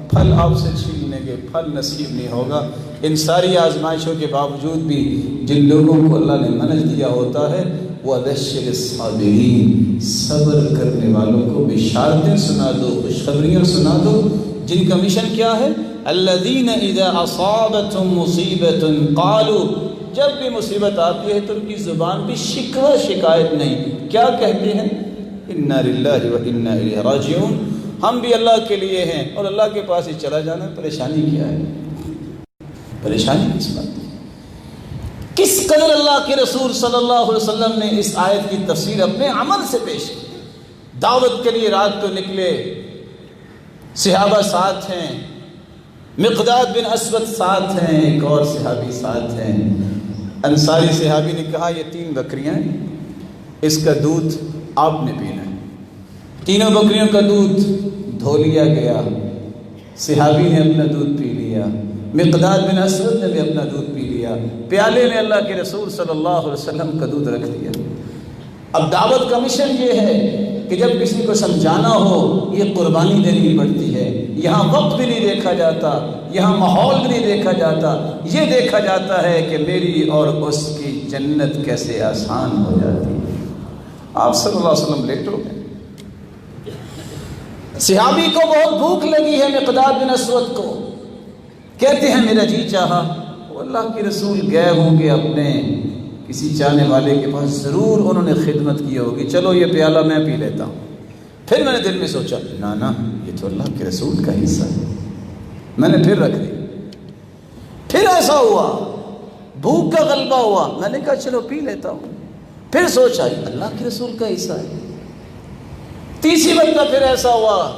پھل آپ سے چھین لیں گے، پھل نصیب نہیں ہوگا۔ ان ساری آزمائشوں کے باوجود بھی جن لوگوں کو اللہ نے منج دیا ہوتا ہے، وَبَشِّرِ الصَّابِرِينَ، صبر کرنے والوں کو بشارتیں سنا دو، خوشخبریاں سنا دو، جن کا مشن کیا ہے؟ الَّذِينَ إِذَا أَصَابَتْهُمْ مُصِيبَةٌ قَالُوا، جب بھی مصیبت آتی ہے تو ان کی زبان بھی شکوہ شکایت نہیں، کیا کہتے ہیں؟ اِنَّا لِلَّهِ وَإِنَّا إِلَيْهِ رَاجِعُونَ، ہم بھی اللہ کے لیے ہیں اور اللہ کے پاس ہی چلا جانا۔ پریشانی کیا ہے؟ پریشانی کس بات ہے؟ کس قدر اللہ کے رسول صلی اللہ علیہ وسلم نے اس آیت کی تفسیر اپنے عمل سے پیش کی۔ دعوت کے لیے رات کو نکلے، صحابہ ساتھ ہیں، مقداد بن اسود ساتھ ہیں، ایک اور صحابی ساتھ ہیں۔ انصاری صحابی نے کہا یہ 3 بکریاں ہیں، اس کا دودھ آپ نے پینا ہے۔ تینوں بکریوں کا دودھ دھو لیا گیا، صحابی نے اپنا دودھ پی لیا، مقداد بن اسود نے بھی اپنا دودھ پی لیا، پیالے میں اللہ کے رسول صلی اللہ علیہ وسلم کا دودھ رکھ دیا۔ اب دعوت کا مشن یہ ہے کہ جب کسی کو سمجھانا ہو یہ قربانی دینی پڑتی ہے۔ یہاں وقت بھی نہیں دیکھا جاتا، یہاں ماحول بھی نہیں دیکھا جاتا، یہ دیکھا جاتا ہے کہ میری اور اس کی جنت کیسے آسان ہو جاتی ہے۔ آپ صلی اللہ علیہ وسلم لیٹ ہو گئے، صحابی کو بہت بھوک لگی ہے، مقداد بن اسود کو، کہتے ہیں میرا جی چاہا۔ وہ اللہ کے رسول گئے ہوں گے اپنے کسی چاہنے والے کے پاس، ضرور انہوں نے خدمت کی ہوگی، چلو یہ پیالہ میں پی لیتا ہوں۔ پھر میں نے دل میں سوچا نا یہ تو اللہ کے رسول کا حصہ ہے، میں نے پھر رکھ دی۔ پھر ایسا ہوا، بھوک کا غلبہ ہوا، میں نے کہا چلو پی لیتا ہوں۔ پھر سوچا یہ اللہ کے رسول کا حصہ ہے۔ تیسری مرتبہ پھر ایسا ہوا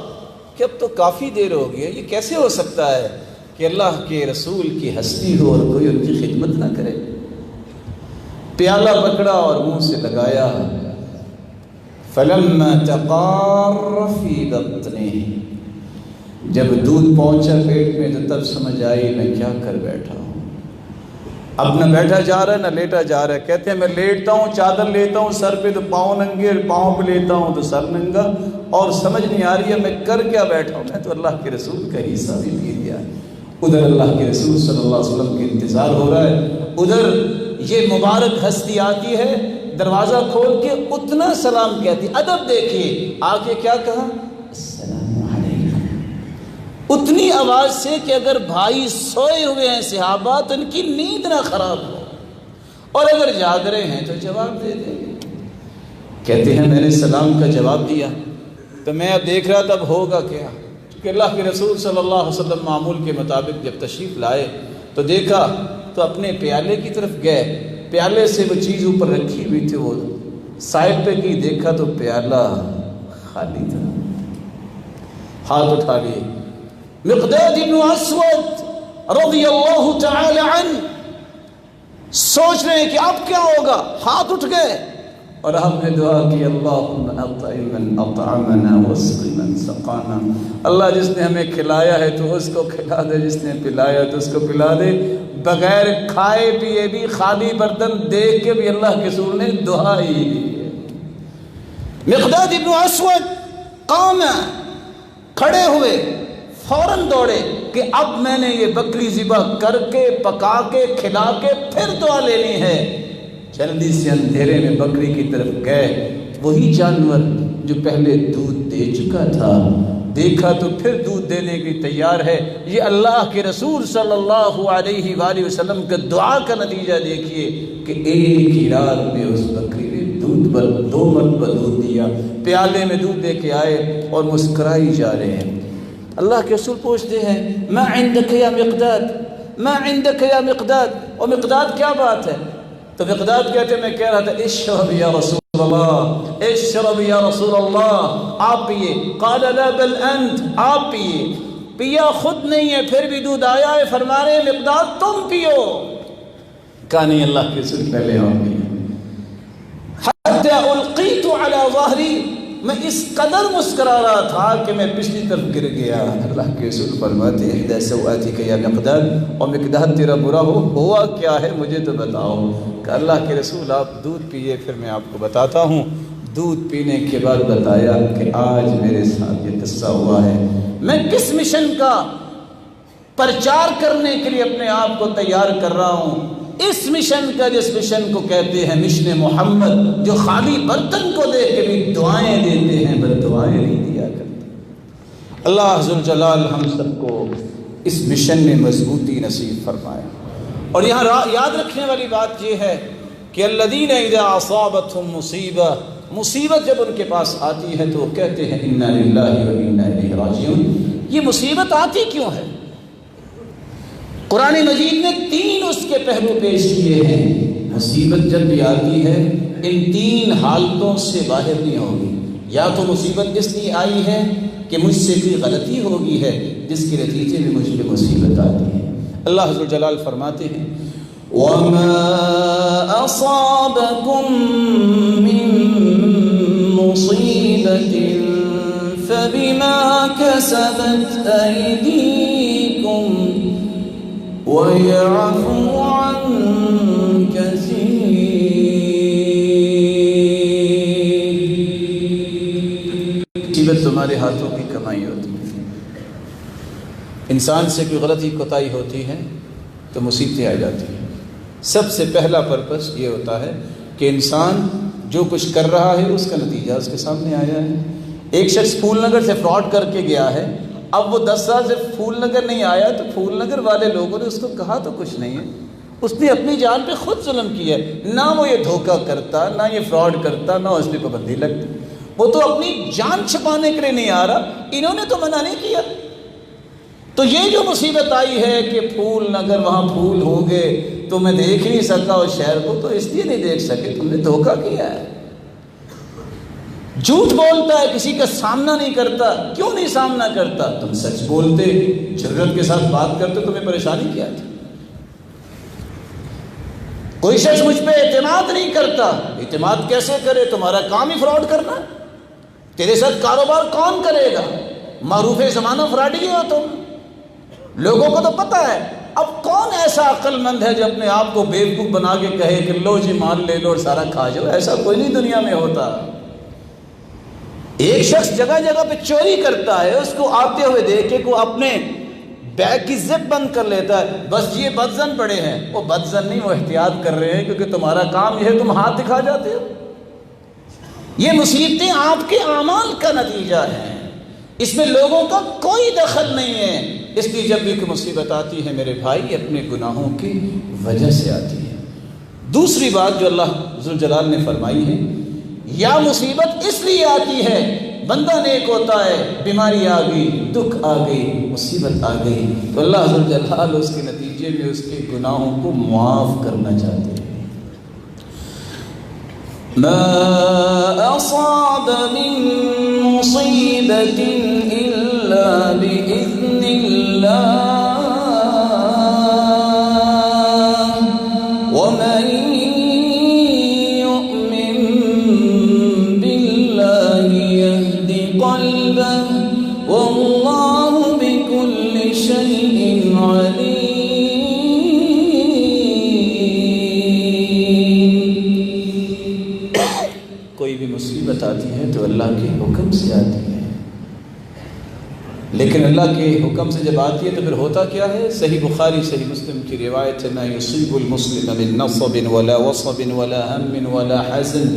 کہ اب تو کافی دیر ہو گئی ہے، یہ کیسے ہو سکتا ہے کہ اللہ کے رسول کی ہستی ہو اور کوئی ان کی خدمت نہ کرے۔ پیالہ پکڑا اور منہ سے لگایا، فَلَمَّا تَقَارَّ فِي بَطْنِهِ، جب دودھ پہنچا پیٹ میں تو تب سمجھ آئی میں کیا کر بیٹھا ہوں۔ اب نہ بیٹھا جا رہا ہے نہ لیٹا جا رہا ہے۔ کہتے ہیں میں لیٹتا ہوں، چادر لیتا ہوں سر پہ تو پاؤں ننگے، پاؤں پہ لیتا ہوں تو سر ننگا، اور سمجھ نہیں آ رہی ہے میں کر کیا بیٹھا ہوں۔ میں تو اللہ کے رسول کا حصہ بھی پی لیا ہے۔ ادھر اللہ کے رسول صلی اللہ علیہ وسلم کے انتظار ہو رہا ہے، ادھر یہ مبارک ہستی آتی ہے، دروازہ کھول کے اتنا سلام کہتی، ادب دیکھیے، آگے کیا کہا؟ السلام علیکم، اتنی آواز سے کہ اگر بھائی سوئے ہوئے ہیں صحابہ تو ان کی نیند نہ خراب ہو، اور اگر جاگ رہے ہیں تو جواب دے دیں گے۔ کہتے ہیں میں نے سلام کا جواب دیا تو میں اب دیکھ رہا تھا اب ہوگا کیا، کہ اللہ کے رسول صلی اللہ علیہ وسلم معمول کے مطابق جب تشریف لائے تو دیکھا تو اپنے پیالے کی طرف گئے، پیالے سے وہ چیز اوپر رکھی ہوئی تھی وہ سائڈ پہ کی، دیکھا تو پیالہ خالی تھا۔ ہاتھ اٹھا لیے، مقداد بن اسود رضی اللہ تعالی عنہ سوچ رہے ہیں کہ اب کیا ہوگا، ہاتھ اٹھ گئے اور ہم نے دعا کی اللہم اطعم من اطعمنا واسق من سقانا، اللہ جس نے ہمیں کھلایا ہے تو اس کو کھلا دے، جس نے پلایا تو اس کو پلا دے۔ بغیر کھائے پیے بھی خالی برتن دیکھ کے بھی اللہ کے رسول نے دعا ہی دی۔ مقداد بن اسود قام، کھڑے ہوئے، فوراً دوڑے کہ اب میں نے یہ بکری ذبح کر کے پکا کے کھلا کے پھر دعا لینی ہے۔ جلدی سے اندھیرے میں بکری کی طرف گئے، وہی جانور جو پہلے دودھ دے چکا تھا، دیکھا تو پھر دودھ دینے کی تیار ہے۔ یہ اللہ کے رسول صلی اللہ علیہ وآلہ وسلم کا دعا کا نتیجہ دیکھیے کہ ایک ہی رات میں اس بکری نے دودھ پر 2 مرتبہ دودھ دیا، پیالے میں دودھ دے کے آئے اور مسکرائی جا رہے ہیں۔ اللہ کے رسول پوچھتے ہیں ما عندک یا مقداد، ما عندک یا مقداد، اور مقداد کیا بات ہے؟ تو مقداد کہتے ہیں میں کہہ رہا تھا اشرب یا رسول اللہ، اشرب یا رسول اللہ، آپ پیئے۔ قال لا بل انت، آپ پیئے۔ پیا خود نہیں ہے پھر بھی دودھ آیا ہے، فرما رہے ہیں مقداد تم پیو۔ کہا نہیں اللہ کے رسول پہلے آپ پیئے۔ حتی القیت علی ظہری، میں اس قدر مسکرا رہا تھا کہ میں پچھلی طرف گر گیا۔ اللہ کے رسول فرماتے ہیں احدی سوآتک یا مقداد، اور مقداد تیرا برا ہوا کیا ہے مجھے تو بتاؤ۔ کہ اللہ کے رسول آپ دودھ پیئے، پھر میں آپ کو بتاتا ہوں۔ دودھ پینے کے بعد بتایا کہ آج میرے ساتھ یہ قصہ ہوا ہے، میں کس مشن کا پرچار کرنے کے لیے اپنے آپ کو تیار کر رہا ہوں، اس مشن کا، جس مشن کو کہتے ہیں مشن محمد، جو خالی برتن کو دے کے بھی دعائیں دیتے ہیں، بد دعائیں نہیں دیا کرتے۔ اللہ ذوالجلال ہم سب کو اس مشن میں مضبوطی نصیب فرمائے۔ اور یہاں یاد رکھنے والی بات یہ ہے کہ الذین اذا اصابتهم مصیبت جب ان کے پاس آتی ہے تو وہ کہتے ہیں انا للہ و انا الیہ راجعون۔ یہ مصیبت آتی کیوں ہے؟ قرآن مجید نے 3 اس کے پہلو پیش کیے ہیں۔ مصیبت جب بھی آتی ہے ان 3 حالتوں سے باہر نہیں ہوگی۔ یا تو مصیبت اس لیے آئی ہے کہ مجھ سے کوئی غلطی ہوگی ہے جس کے نتیجے میں مجھ پہ مصیبت آتی ہے۔ اللہ ذوالجلال فرماتے ہیں وَمَا أَصَابَكُم مِّن مُّصِيبَةٍ فَبِمَا كَسَبَتْ أَيْدِيكُمْ وَيَعْفُو عَن كَثِيرٍ۔ مصیبت تمہارے ہاتھوں کی کمائی ہوتی ہے۔ انسان سے کوئی غلطی کوتاہی ہوتی ہے تو مصیبتیں آ جاتی ہیں۔ سب سے پہلا پرپس یہ ہوتا ہے کہ انسان جو کچھ کر رہا ہے اس کا نتیجہ اس کے سامنے آیا ہے۔ ایک شخص پھول نگر سے فراڈ کر کے گیا ہے، اب وہ 10 سال سے پھول نگر نہیں آیا تو پھول نگر والے لوگوں نے اس کو کہا تو کچھ نہیں ہے، اس نے اپنی جان پہ خود ظلم کیا ہے۔ نہ وہ یہ دھوکہ کرتا، نہ یہ فراڈ کرتا، نہ اس پہ پابندی لگتی، وہ تو اپنی جان چھپانے کے لیے نہیں آ رہا، انہوں نے تو منع نہیں کیا۔ تو یہ جو مصیبت آئی ہے کہ پھول نگر وہاں پھول ہوں گے تو میں دیکھ نہیں سکا اس شہر کو، تو اس لیے نہیں دیکھ سکے، تم نے دھوکہ کیا ہے۔ جھوٹ بولتا ہے، کسی کا سامنا نہیں کرتا، کیوں نہیں سامنا کرتا؟ تم سچ بولتے، جرأت کے ساتھ بات کرتے، تمہیں پریشانی کیا تھی؟ کوئی شخص مجھ پہ اعتماد نہیں کرتا، اعتماد کیسے کرے؟ تمہارا کام ہی فراڈ کرنا، تیرے ساتھ کاروبار کون کرے گا؟ معروف زمانہ فراڈی ہو تم، لوگوں کو تو پتہ ہے۔ اب کون ایسا عقل مند ہے جو اپنے آپ کو بیوقوف بنا کے کہے کہ لو جی مال لے لو اور سارا کھا جاؤ؟ ایسا کوئی نہیں دنیا میں ہوتا۔ ایک شخص جگہ جگہ پہ چوری کرتا ہے، اس کو آتے ہوئے دیکھ کے کو اپنے بیگ کی زپ بند کر لیتا ہے، بس یہ بدزن پڑے ہیں۔ وہ بدزن نہیں، وہ احتیاط کر رہے ہیں کیونکہ تمہارا کام یہ ہے، تم ہاتھ دکھا جاتے ہو۔ یہ مصیبتیں آپ کے اعمال کا نتیجہ ہیں، اس میں لوگوں کا کوئی دخل نہیں ہے۔ اس لیے جب بھی کوئی مصیبت آتی ہے میرے بھائی، اپنے گناہوں کی وجہ سے آتی ہے۔ دوسری بات جو اللہ ذوالجلال نے فرمائی ہے، یا مصیبت اس لیے آتی ہے، بندہ نیک ہوتا ہے، بیماری آ گئی، دکھ آ گئی، مصیبت آ گئی، تو اللہ ذوالجلال اس کے نتیجے میں اس کے گناہوں کو معاف کرنا چاہتے ہیں۔ ما اصاب من مصیبت الا باذن اللہ ومن یؤمن باللہ یہد قلبہ واللہ بکل شیء علیم۔ کوئی بھی مصیبت آتی ہے تو اللہ کے حکم سے آتی ہے، لیکن اللہ کے حکم سے جب آتی ہے تو پھر ہوتا کیا ہے؟ صحیح بخاری صحیح مسلم کی روایت ہے، ما یصیب المسلم من نصب ولا وصب ولا هم ولا حزن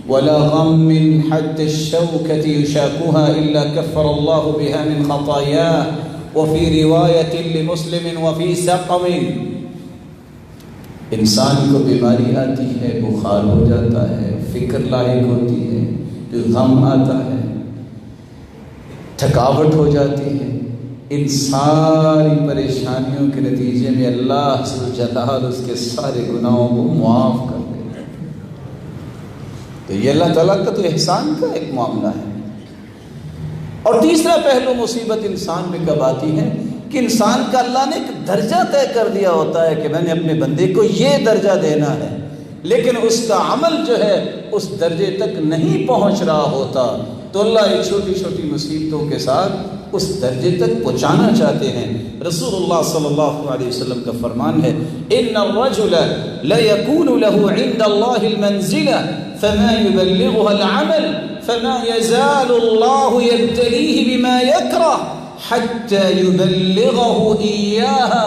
ولا غم حتى الشوكة يشاكها إلا كفر الله بها من خطاياه وفي رواية لمسلم وفي سقم۔ انسان کو بیماری آتی ہے، بخار ہو جاتا ہے، فکر لاحق ہوتی ہے، غم آتا ہے، تھکاوٹ ہو جاتی ہے، ان ساری پریشانیوں کے نتیجے میں اللہ ذوالجلال اس کے سارے گناہوں کو معاف کر دیتا ہے۔ تو یہ اللہ تعالیٰ کا تو احسان کا ایک معاملہ ہے۔ اور تیسرا پہلو مصیبت انسان میں کب آتی ہے کہ انسان کا اللہ نے ایک درجہ طے کر دیا ہوتا ہے کہ میں نے اپنے بندے کو یہ درجہ دینا ہے، لیکن اس کا عمل جو ہے اس درجے تک نہیں پہنچ رہا ہوتا، تو اللہ یہ چھوٹی چھوٹی مصیبتوں کے ساتھ اس درجے تک پہنچانا چاہتے ہیں۔ رسول اللہ صلی اللہ علیہ وسلم کا فرمان ہے ان الرجل ليكون له عند الله المنزلة فما يبلغها العمل فما يزال الله يبتليه بما يكره حتى يبلغه إياها۔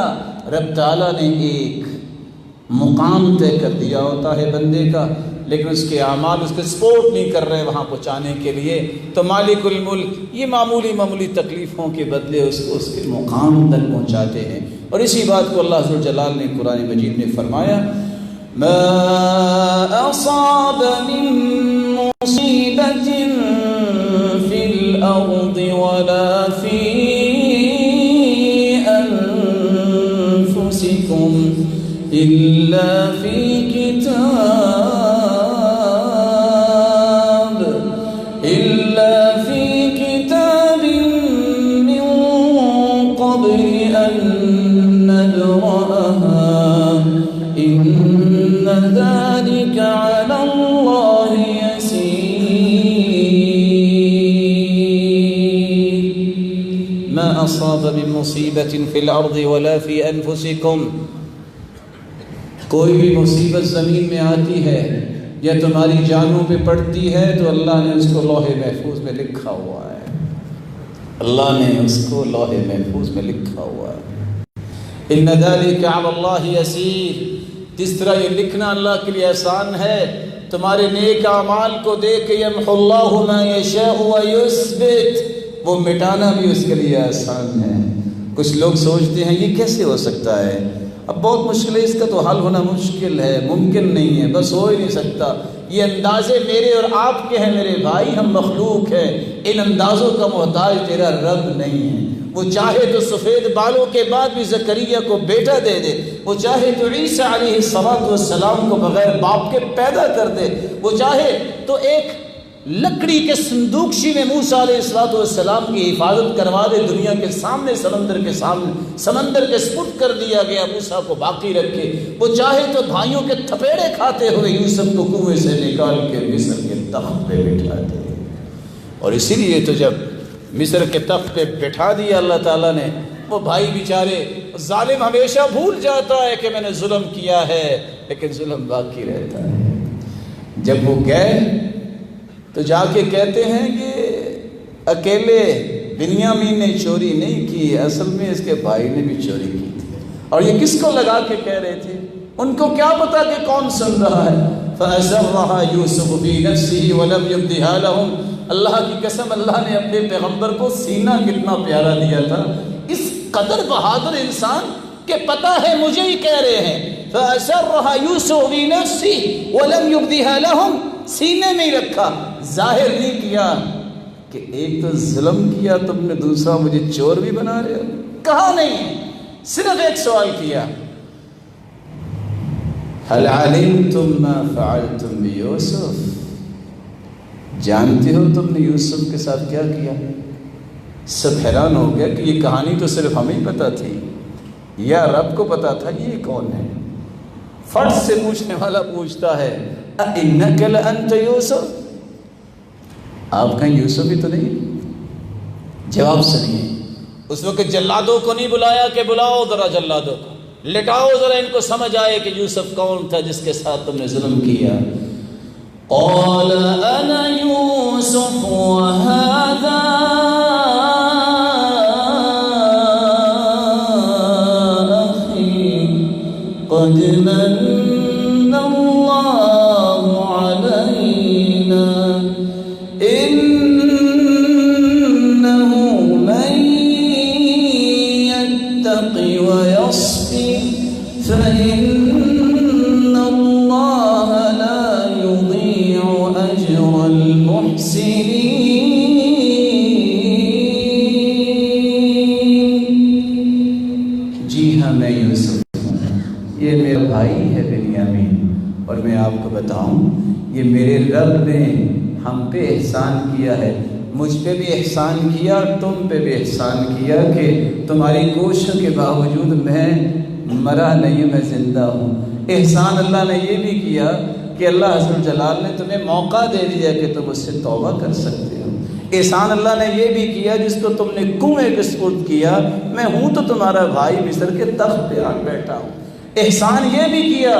رب تعالیٰ نے ایک مقام طے کر دیا ہوتا ہے بندے کا، لیکن اس کے اعمال اس کے سپورٹ نہیں کر رہے وہاں پہنچانے کے لیے، تو مالک الملک یہ معمولی تکلیفوں کے بدلے اس کو اس کے مقام تک پہنچاتے ہیں۔ اور اسی بات کو اللہ ذو الجلال نے قرآن مجید میں فرمایا ما اصاب من مصیبت فی الارض ولا فی انفسکم الا فی کتاب من قبل ان نبرأها ان ذلك على الله يسير۔ ما اصاب من مصیبت فی الارض ولا فی انفسکم، کوئی بھی مصیبت زمین میں آتی ہے یا تمہاری جانوں پہ پڑتی ہے تو اللہ نے اس کو لوح محفوظ میں لکھا ہوا ہے، اللہ نے اس کو لوح محفوظ میں لکھا ہوا ہے۔ ان ذلك على الله يسير، جس طرح یہ لکھنا اللہ کے لیے آسان ہے، تمہارے نیک اعمال کو دیکھ کے یمحو اللہ ما یشاء ویثبت، وہ مٹانا بھی اس کے لیے آسان ہے۔ کچھ لوگ سوچتے ہیں یہ کیسے ہو سکتا ہے، اب بہت مشکل ہے، اس کا تو حل ہونا مشکل ہے، ممکن نہیں ہے، بس ہو ہی نہیں سکتا۔ یہ اندازے میرے اور آپ کے ہیں میرے بھائی، ہم مخلوق ہیں، ان اندازوں کا محتاج تیرا رب نہیں ہے۔ وہ چاہے تو سفید بالوں کے بعد بھی زکریا کو بیٹا دے دے، وہ چاہے تو عیسیٰ علیہ السلام کو بغیر باپ کے پیدا کر دے، وہ چاہے تو ایک لکڑی کے صندوقشی میں موسیٰ علیہ السلام کی حفاظت کروا دے، دنیا کے سامنے سمندر کے سپرد کر دیا گیا، موسیٰ کو باقی رکھے۔ وہ چاہے تو بھائیوں کے تھپیڑے کھاتے ہوئے یوسف کو کنویں سے نکال کے مصر کے تخت پہ بٹھا دے۔ اور اسی لیے تو جب مصر کے تخت پہ بٹھا دیا اللہ تعالیٰ نے، وہ بھائی بیچارے، ظالم ہمیشہ بھول جاتا ہے کہ میں نے ظلم کیا ہے، لیکن ظلم باقی رہتا ہے۔ جب وہ گئے تو جا کے کہتے ہیں کہ اکیلے بنیامین نے چوری نہیں کی، اصل میں اس کے بھائی نے بھی چوری کی تھی۔ اور یہ کس کو لگا کے کہہ رہے تھے؟ ان کو کیا پتا کہ کون سن رہا ہے۔ فَأَسَرَّهَا يُوسُفُ فِي نَفْسِهِ وَلَمْ يُبْدِهَا لَهُمْ، اللہ کی قسم اللہ نے اپنے پیغمبر کو سینہ کتنا پیارا دیا تھا، اس قدر بہادر انسان کہ پتہ ہے مجھے ہی کہہ رہے ہیں۔ فَأَسَرَّهَا يُوسُفُ فِي نَفْسِهِ وَلَمْ يُبْدِهَا لَهُمْ، سینے میں ہی رکھا، ظاہر نہیں کیا کہ ایک تو ظلم کیا تم نے، دوسرا مجھے چور بھی بنا رہے ہو، کہا نہیں، صرف ایک سوال کیا هل علمتم ما فعلتم بيوسف، جانتے ہو تم نے یوسف کے ساتھ کیا کیا؟ سب حیران ہو گیا کہ یہ کہانی تو صرف ہمیں پتہ تھی یا رب کو پتا تھا یہ کون ہے؟ فرض سے پوچھنے والا پوچھتا ہے اِنَّكَ لَأَنْتَ يُوسُف، آپ کہیں یوسف ہی تو نہیں؟ جواب سنیے، اس وقت جلادوں کو نہیں بلایا کہ بلاؤ ذرا جلادوں کو، لٹاؤ ذرا ان کو سمجھ آئے کہ یوسف کون تھا جس کے ساتھ تم نے ظلم کیا۔ قال انا یوسف وهذا اخی قد من اللہ علینا انه من يتق ويصبر فإن الله لا يضيع أجر المحسنين۔ جی ہاں میں یوسف ہوں، یہ میرا بھائی ہے بنیامین، اور میں آپ کو بتاؤں یہ میرے رب نے ہم پہ احسان کیا ہے، مجھ پہ بھی احسان کیا اور تم پہ بھی احسان کیا کہ تمہاری کوششوں کے باوجود میں مرا نہیں، میں زندہ ہوں۔ احسان اللہ نے یہ بھی کیا کہ اللہ عز و جلال نے تمہیں موقع دے دیا کہ تم اس سے توبہ کر سکتے ہو۔ احسان اللہ نے یہ بھی کیا جس کو تم نے کنویں کے سپرد کیا، میں ہوں تو تمہارا بھائی مصر کے تخت پہ آ بیٹھا ہوں۔ احسان یہ بھی کیا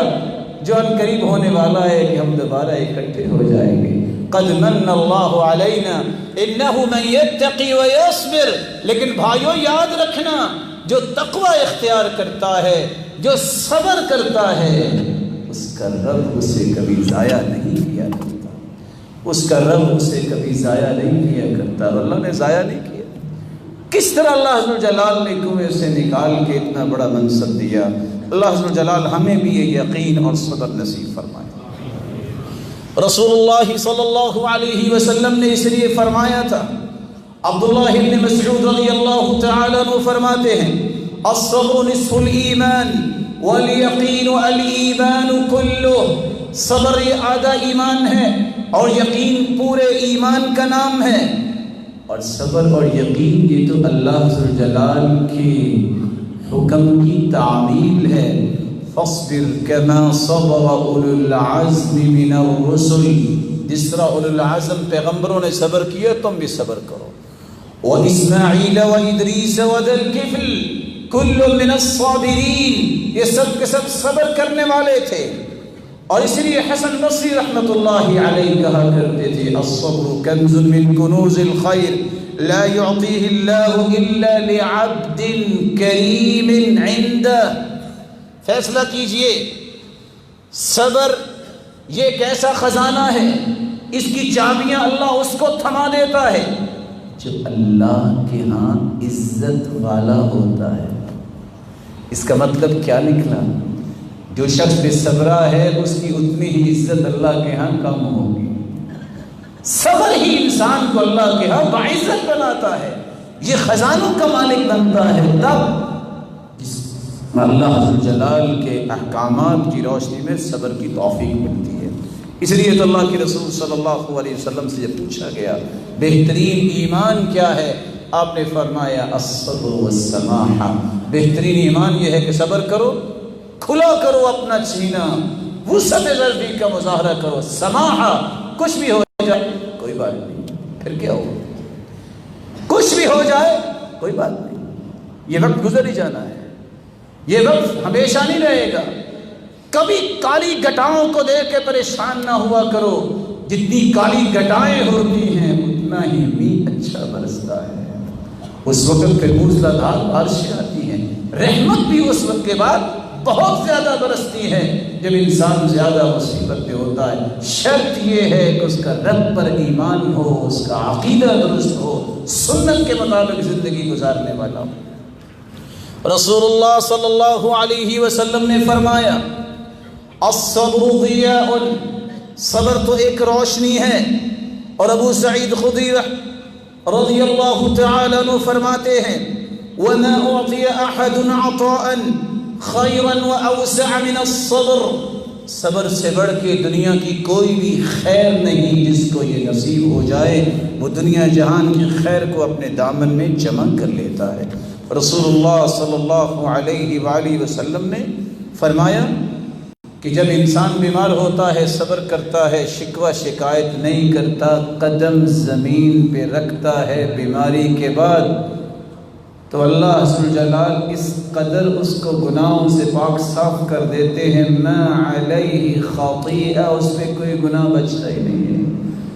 جو ان قریب ہونے والا ہے کہ ہم دوبارہ اکٹھے ہو جائیں گے۔ قد من اللہ علینا انہ من یتقی ویصبر، لیکن بھائیو یاد رکھنا جو تقوی اختیار کرتا ہے، جو صبر کرتا ہے، اس کا رب اسے کبھی ضائع نہیں کیا کرتا، اس کا رب اسے کبھی ضائع نہیں کیا کرتا، اور اللہ نے ضائع نہیں کیا۔ کس طرح اللہ عز و جلال نے کنویں سے نکال کے اتنا بڑا منصب دیا۔ اللہ عز و جلال ہمیں بھی یہ یقین اور صبر نصیب فرمائے۔ رسول اللہ صلی اللہ علیہ وسلم نے اس لیے فرمایا تھا، عبداللہ بن مسعود رضی اللہ تعالیٰ عنہ فرماتے ہیں، الصبر نصف الایمان والیقین الایمان کلہ، صبر یہ آدھا ایمان ہے اور یقین پورے ایمان کا نام ہے۔ اور صبر اور یقین یہ تو اللہ عز و جلال کے حکم کی تعمیل ہے۔ فاصبر کما صبر اولو العزم من الرسل، جس طرح اولو العزم پیغمبروں نے صبر کیا تم بھی صبر کرو۔ واسماعیل وادریس وذا الکفل کل من الصابرین، یہ سب کے سب صبر کرنے والے تھے۔ اور اس لیے حسن بصری رحمۃ اللہ علیہ کہا کرتے تھے، الصبر کنز من کنوز الخیر لا يعطيه الله الا لعبد کریم عنده۔ فیصلہ کیجئے، صبر یہ ایک ایسا خزانہ ہے، اس کی چابیاں اللہ اس کو تھما دیتا ہے جو اللہ کے ہاں عزت والا ہوتا ہے۔ اس کا مطلب کیا نکلا؟ جو شخص بے صبرا ہے اس کی اتنی ہی عزت اللہ کے ہاں کم ہوگی۔ صبر ہی انسان کو اللہ کے ہاں باعزت بناتا ہے، یہ خزانوں کا مالک بنتا ہے، تب اللہ عز و جلال کے احکامات کی روشنی میں صبر کی توفیق ملتی ہے۔ اس لیے تو اللہ کے رسول صلی اللہ علیہ وسلم سے جب پوچھا گیا بہترین ایمان کیا ہے، آپ نے فرمایا الصبر والسماحہ، بہترین ایمان یہ ہے کہ صبر کرو، کھلا کرو اپنا سینہ، وسعت ضربی کا مظاہرہ کرو، سماحہ، کچھ بھی ہو جائے کوئی بات نہیں، پھر کیا ہو، کچھ بھی ہو جائے کوئی بات نہیں، یہ وقت گزر ہی جانا ہے، یہ وقت ہمیشہ نہیں رہے گا۔ کبھی کالی گٹاؤں کو دیکھ کے پریشان نہ ہوا کرو، جتنی کالی گٹائیں ہوتی ہیں اتنا ہی میںہ اچھا برستا ہے۔ اس وقت پھر موسلادھار بارشیں آتی ہیں، رحمت بھی اس وقت کے بعد بہت زیادہ برستی ہے جب انسان زیادہ مصیبت پہ ہوتا ہے۔ شرط یہ ہے کہ اس کا رب پر ایمان ہو، اس کا عقیدہ درست ہو، سنت کے مطابق زندگی گزارنے والا ہو۔ رسول اللہ صلی اللہ علیہ وسلم نے فرمایا الصبر ضیاء، صبر تو ایک روشنی ہے۔ اور ابو سعید خدری رضی اللہ تعالی عنہ فرماتے ہیں وَمَا أُعْطِيَ أَحَدٌ عَطَاءً خَيْرًا وَأَوْسَعَ مِنَ الصَّبْرِ، صبر سے بڑھ کے دنیا کی کوئی بھی خیر نہیں جس کو یہ نصیب ہو جائے وہ دنیا جہان کی خیر کو اپنے دامن میں جمع کر لیتا ہے۔ رسول اللہ صلی اللہ علیہ وآلہ وسلم نے فرمایا کہ جب انسان بیمار ہوتا ہے صبر کرتا ہے، شکوہ شکایت نہیں کرتا، قدم زمین پہ رکھتا ہے بیماری کے بعد، تو اللہ عز و جلال اس قدر اس کو گناہوں سے پاک صاف کر دیتے ہیں، ما علیہ خطیئہ، اس پہ کوئی گناہ بچتا ہی نہیں ہے۔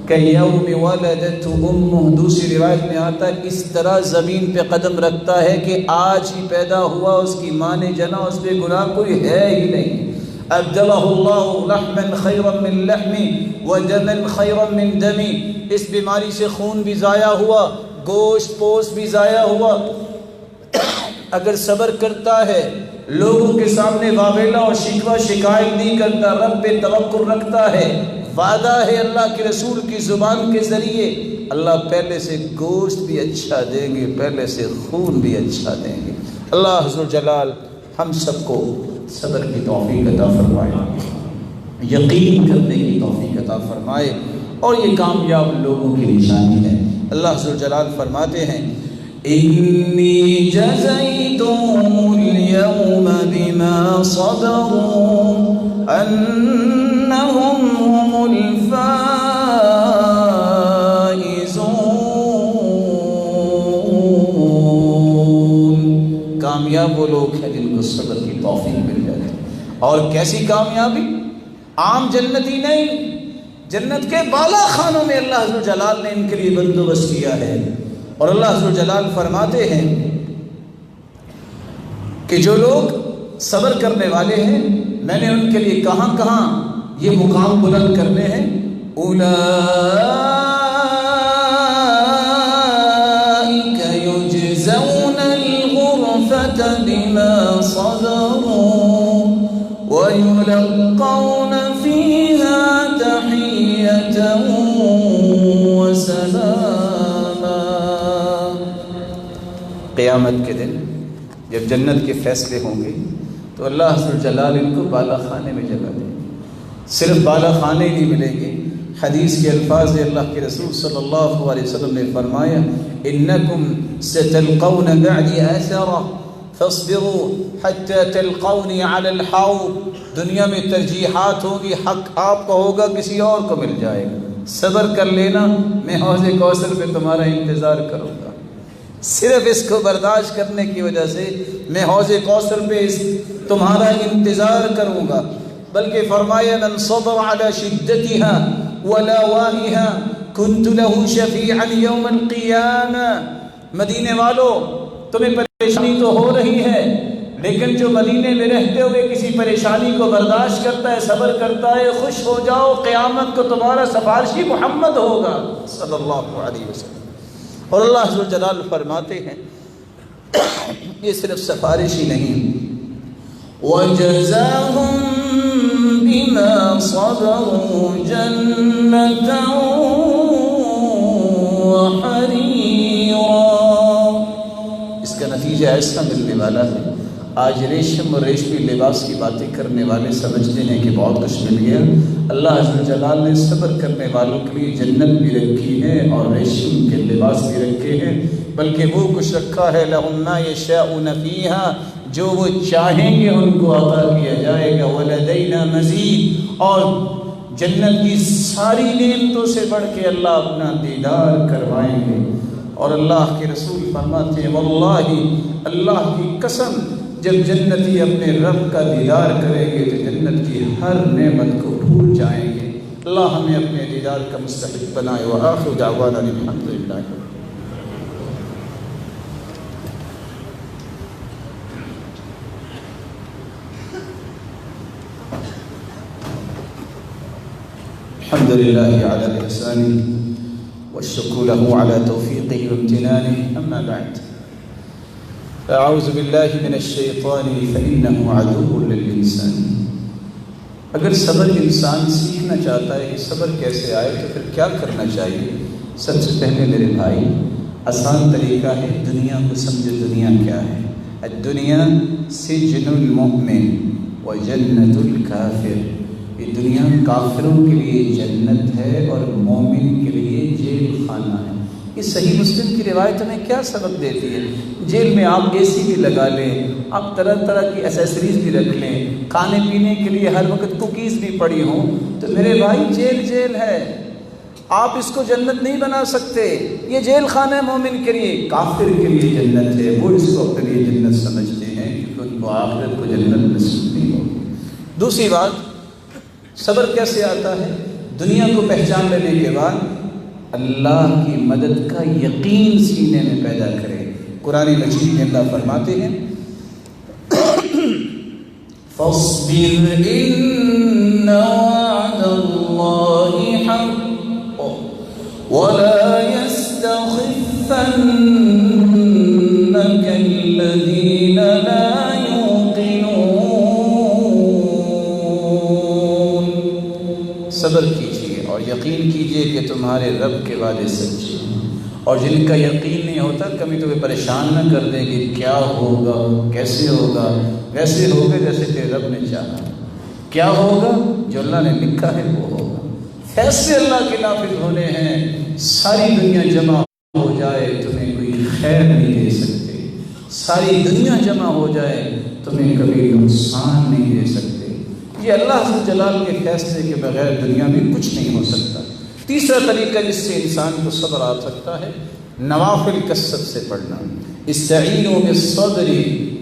کہ یوم ولدت امہ، دوسری روایت میں آتا ہے اس طرح زمین پہ قدم رکھتا ہے کہ آج ہی پیدا ہوا، اس کی ماں نے جنا، اس پہ گناہ کوئی ہے ہی نہیں۔ ابدلہ اللہ لحما خیرا من لحمی ودما خیرا من دمی، اس بیماری سے خون بھی ضائع ہوا، گوشت پوست بھی ضائع ہوا۔ اگر صبر کرتا ہے، لوگوں کے سامنے واویلا اور شکوہ شکایت نہیں کرتا، رب پہ توکل رکھتا ہے، وعدہ ہے اللہ کے رسول کی زبان کے ذریعے اللہ پہلے سے گوشت بھی اچھا دیں گے، پہلے سے خون بھی اچھا دیں گے۔ اللہ عز و جلال ہم سب کو صبر کی توفیق عطا فرمائے، یقین کرنے کی توفیق عطا فرمائے، اور یہ کامیاب لوگوں کی نشانی ہے۔ اللہ عز و جلال فرماتے ہیں انی جزیتهم اليوم بما صبروا انہم هم الفائزون، کامیاب وہ لوگ ہیں جن کو صبر کی توفیق مل جاتی ہے۔ اور کیسی کامیابی؟ عام جنتی نہیں، جنت کے بالا خانوں میں اللہ عز و جلال نے ان کے لیے بندوبست کیا ہے۔ اور اللہ عز و جلال فرماتے ہیں کہ جو لوگ صبر کرنے والے ہیں میں نے ان کے لیے کہاں کہاں یہ مقام بلند کرنے ہیں۔ اولئک یجزون الغرفة بما صبروا ویلقون فیہا تحیۃ وسلاما۔ قیامت کے دن جب جنت کے فیصلے ہوں گے تو اللہ عز و جلال ان کو بالا خانے میں جگہ دیں گے۔ صرف بالا خانے ہی نہیں ملیں گے، حدیث کے الفاظ اللہ کے رسول صلی اللہ علیہ وسلم نے فرمایا انکم ستلقون بعدی آثرا فاصبروا حتی تلقونی علی الحوض۔ دنیا میں ترجیحات ہوگی، حق آپ کو ہوگا کسی اور کو مل جائے گا، صبر کر لینا، میں حوض کوثر پہ تمہارا انتظار کروں گا۔ صرف اس کو برداشت کرنے کی وجہ سے میں حوض کوثر پہ تمہارا انتظار کروں گا۔ بلکہ فرمایا من صبر على شدتها ولاواها كنت له شفيعا يوم القيامة۔ مدینے والوں تمہیں پریشانی تو ہو رہی ہے، لیکن جو مدینے میں رہتے ہوئے کسی پریشانی کو برداشت کرتا ہے، صبر کرتا ہے، خوش ہو جاؤ، قیامت کو تمہارا سفارشی محمد ہوگا صلی اللہ علیہ وسلم۔ اور اللہ عز و جلال فرماتے ہیں یہ صرف سفارش ہی نہیں، وَجَزَاهُمْ بِمَا صَبَرُوا جَنَّةً وَحَرِيرًا۔ اس کا نتیجہ ایسا ملنے والا ہے، آج ریشم اور ریشمی لباس کی باتیں کرنے والے سمجھتے ہیں کہ بہت کچھ مل گیا۔ اللہ عز و جلال نے صبر کرنے والوں کے لیے جنت بھی رکھی ہے اور ریشم کے لباس بھی رکھے ہیں، بلکہ وہ کچھ رکھا ہے لَهُمْ مَا يَشَاءُونَ فِيهَا، جو وہ چاہیں گے ان کو عطا کیا جائے گا۔ وَلَدَيْنَا مَزِيدٌ، اور جنت کی ساری نعمتوں سے بڑھ کے اللہ اپنا دیدار کروائیں گے۔ اور اللہ کے رسول فرماتے ہیں واللہ، اللہ کی قسم، جب جنتی اپنے رب کا دیدار کریں گے تو جنت کی ہر نعمت کو بھول جائیں گے۔ اللہ ہمیں اپنے دیدار کا مستحق بنائے۔ وآخر دعوانا الحمدللہ۔ الحمد لله على إحسانه والشكر له على توفيقه وامتنانه، أما بعد أعوذ بالله من الشيطان فإنه عدو للإنسان۔ اگر صبر انسان سیکھنا چاہتا ہے کہ صبر کیسے آئے تو پھر کیا کرنا چاہیے؟ سب سے پہلے میرے بھائی آسان طریقہ ہے، دنیا کو سمجھو۔ دنیا کیا ہے؟ الدنیا سجن المؤمن وجنت الکافر۔ یہ دنیا کافروں کے لیے جنت ہے اور مومن کے لیے جیل خانہ ہے۔ یہ صحیح مسلم کی روایت ہمیں کیا سبق دیتی ہے؟ جیل میں آپ اے سی بھی لگا لیں، آپ طرح طرح کی ایسیسریز بھی رکھ لیں، کھانے پینے کے لیے ہر وقت کوکیز بھی پڑی ہوں، تو میرے بھائی جیل جیل ہے، آپ اس کو جنت نہیں بنا سکتے۔ یہ جیل خانہ ہے مومن کے لیے، کافر کے لیے جنت ہے۔ وہ اس کو اپنے لیے جنت سمجھتے ہیں کیونکہ ان کو آخرت کو جنت نصیب نہیں ہوگی۔ دوسری بات، صبر کیسے آتا ہے؟ دنیا کو پہچان لینے کے بعد اللہ کی مدد کا یقین سینے میں پیدا کرے۔ قرآن مجید میں اللہ فرماتے ہیں فَاصْبِرْ إِنَّ وَعْدَ اللَّهِ حَقٌّ وَلَا يَسْتَخِفَّنَّكَ الَّذِينَ لَا صبر کیجئے اور یقین کیجئے کہ تمہارے رب کے وعدے سچے ہیں، اور جن کا یقین نہیں ہوتا کبھی تمہیں پریشان نہ کر دے کہ کیا ہوگا، کیسے ہوگا۔ ویسے ہوگا جیسے کہ رب نے چاہا، کیا ہوگا جو اللہ نے لکھا ہے وہ ہوگا۔ فیصلے اللہ کے نافذ ہونے ہیں، ساری دنیا جمع ہو جائے تمہیں کوئی خیر نہیں دے سکتے، ساری دنیا جمع ہو جائے تمہیں کبھی نقصان نہیں دے سکتے۔ یہ اللہ عز و جلال کے فیصلے کے بغیر دنیا میں کچھ نہیں ہو سکتا۔ تیسرا طریقہ جس سے انسان کو صبر آ سکتا ہے، نوافل کثرت سے پڑھنا۔ استعینوا بالصبر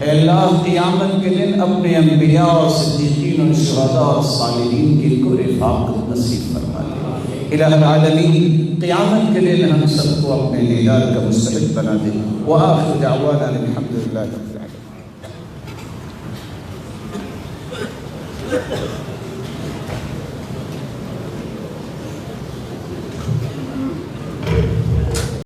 اے اللہ قیامت کے دن اپنے انبیاء اور صدیقین اور شہداء اور صالحین کی کو رفاقت نصیب فرما دے۔ الہ العالمین قیامت کے دن ہم سب کو اپنے دیدار کا مستحق بنا دے۔ وآخر دعوانا الحمدللہ رب العالمین۔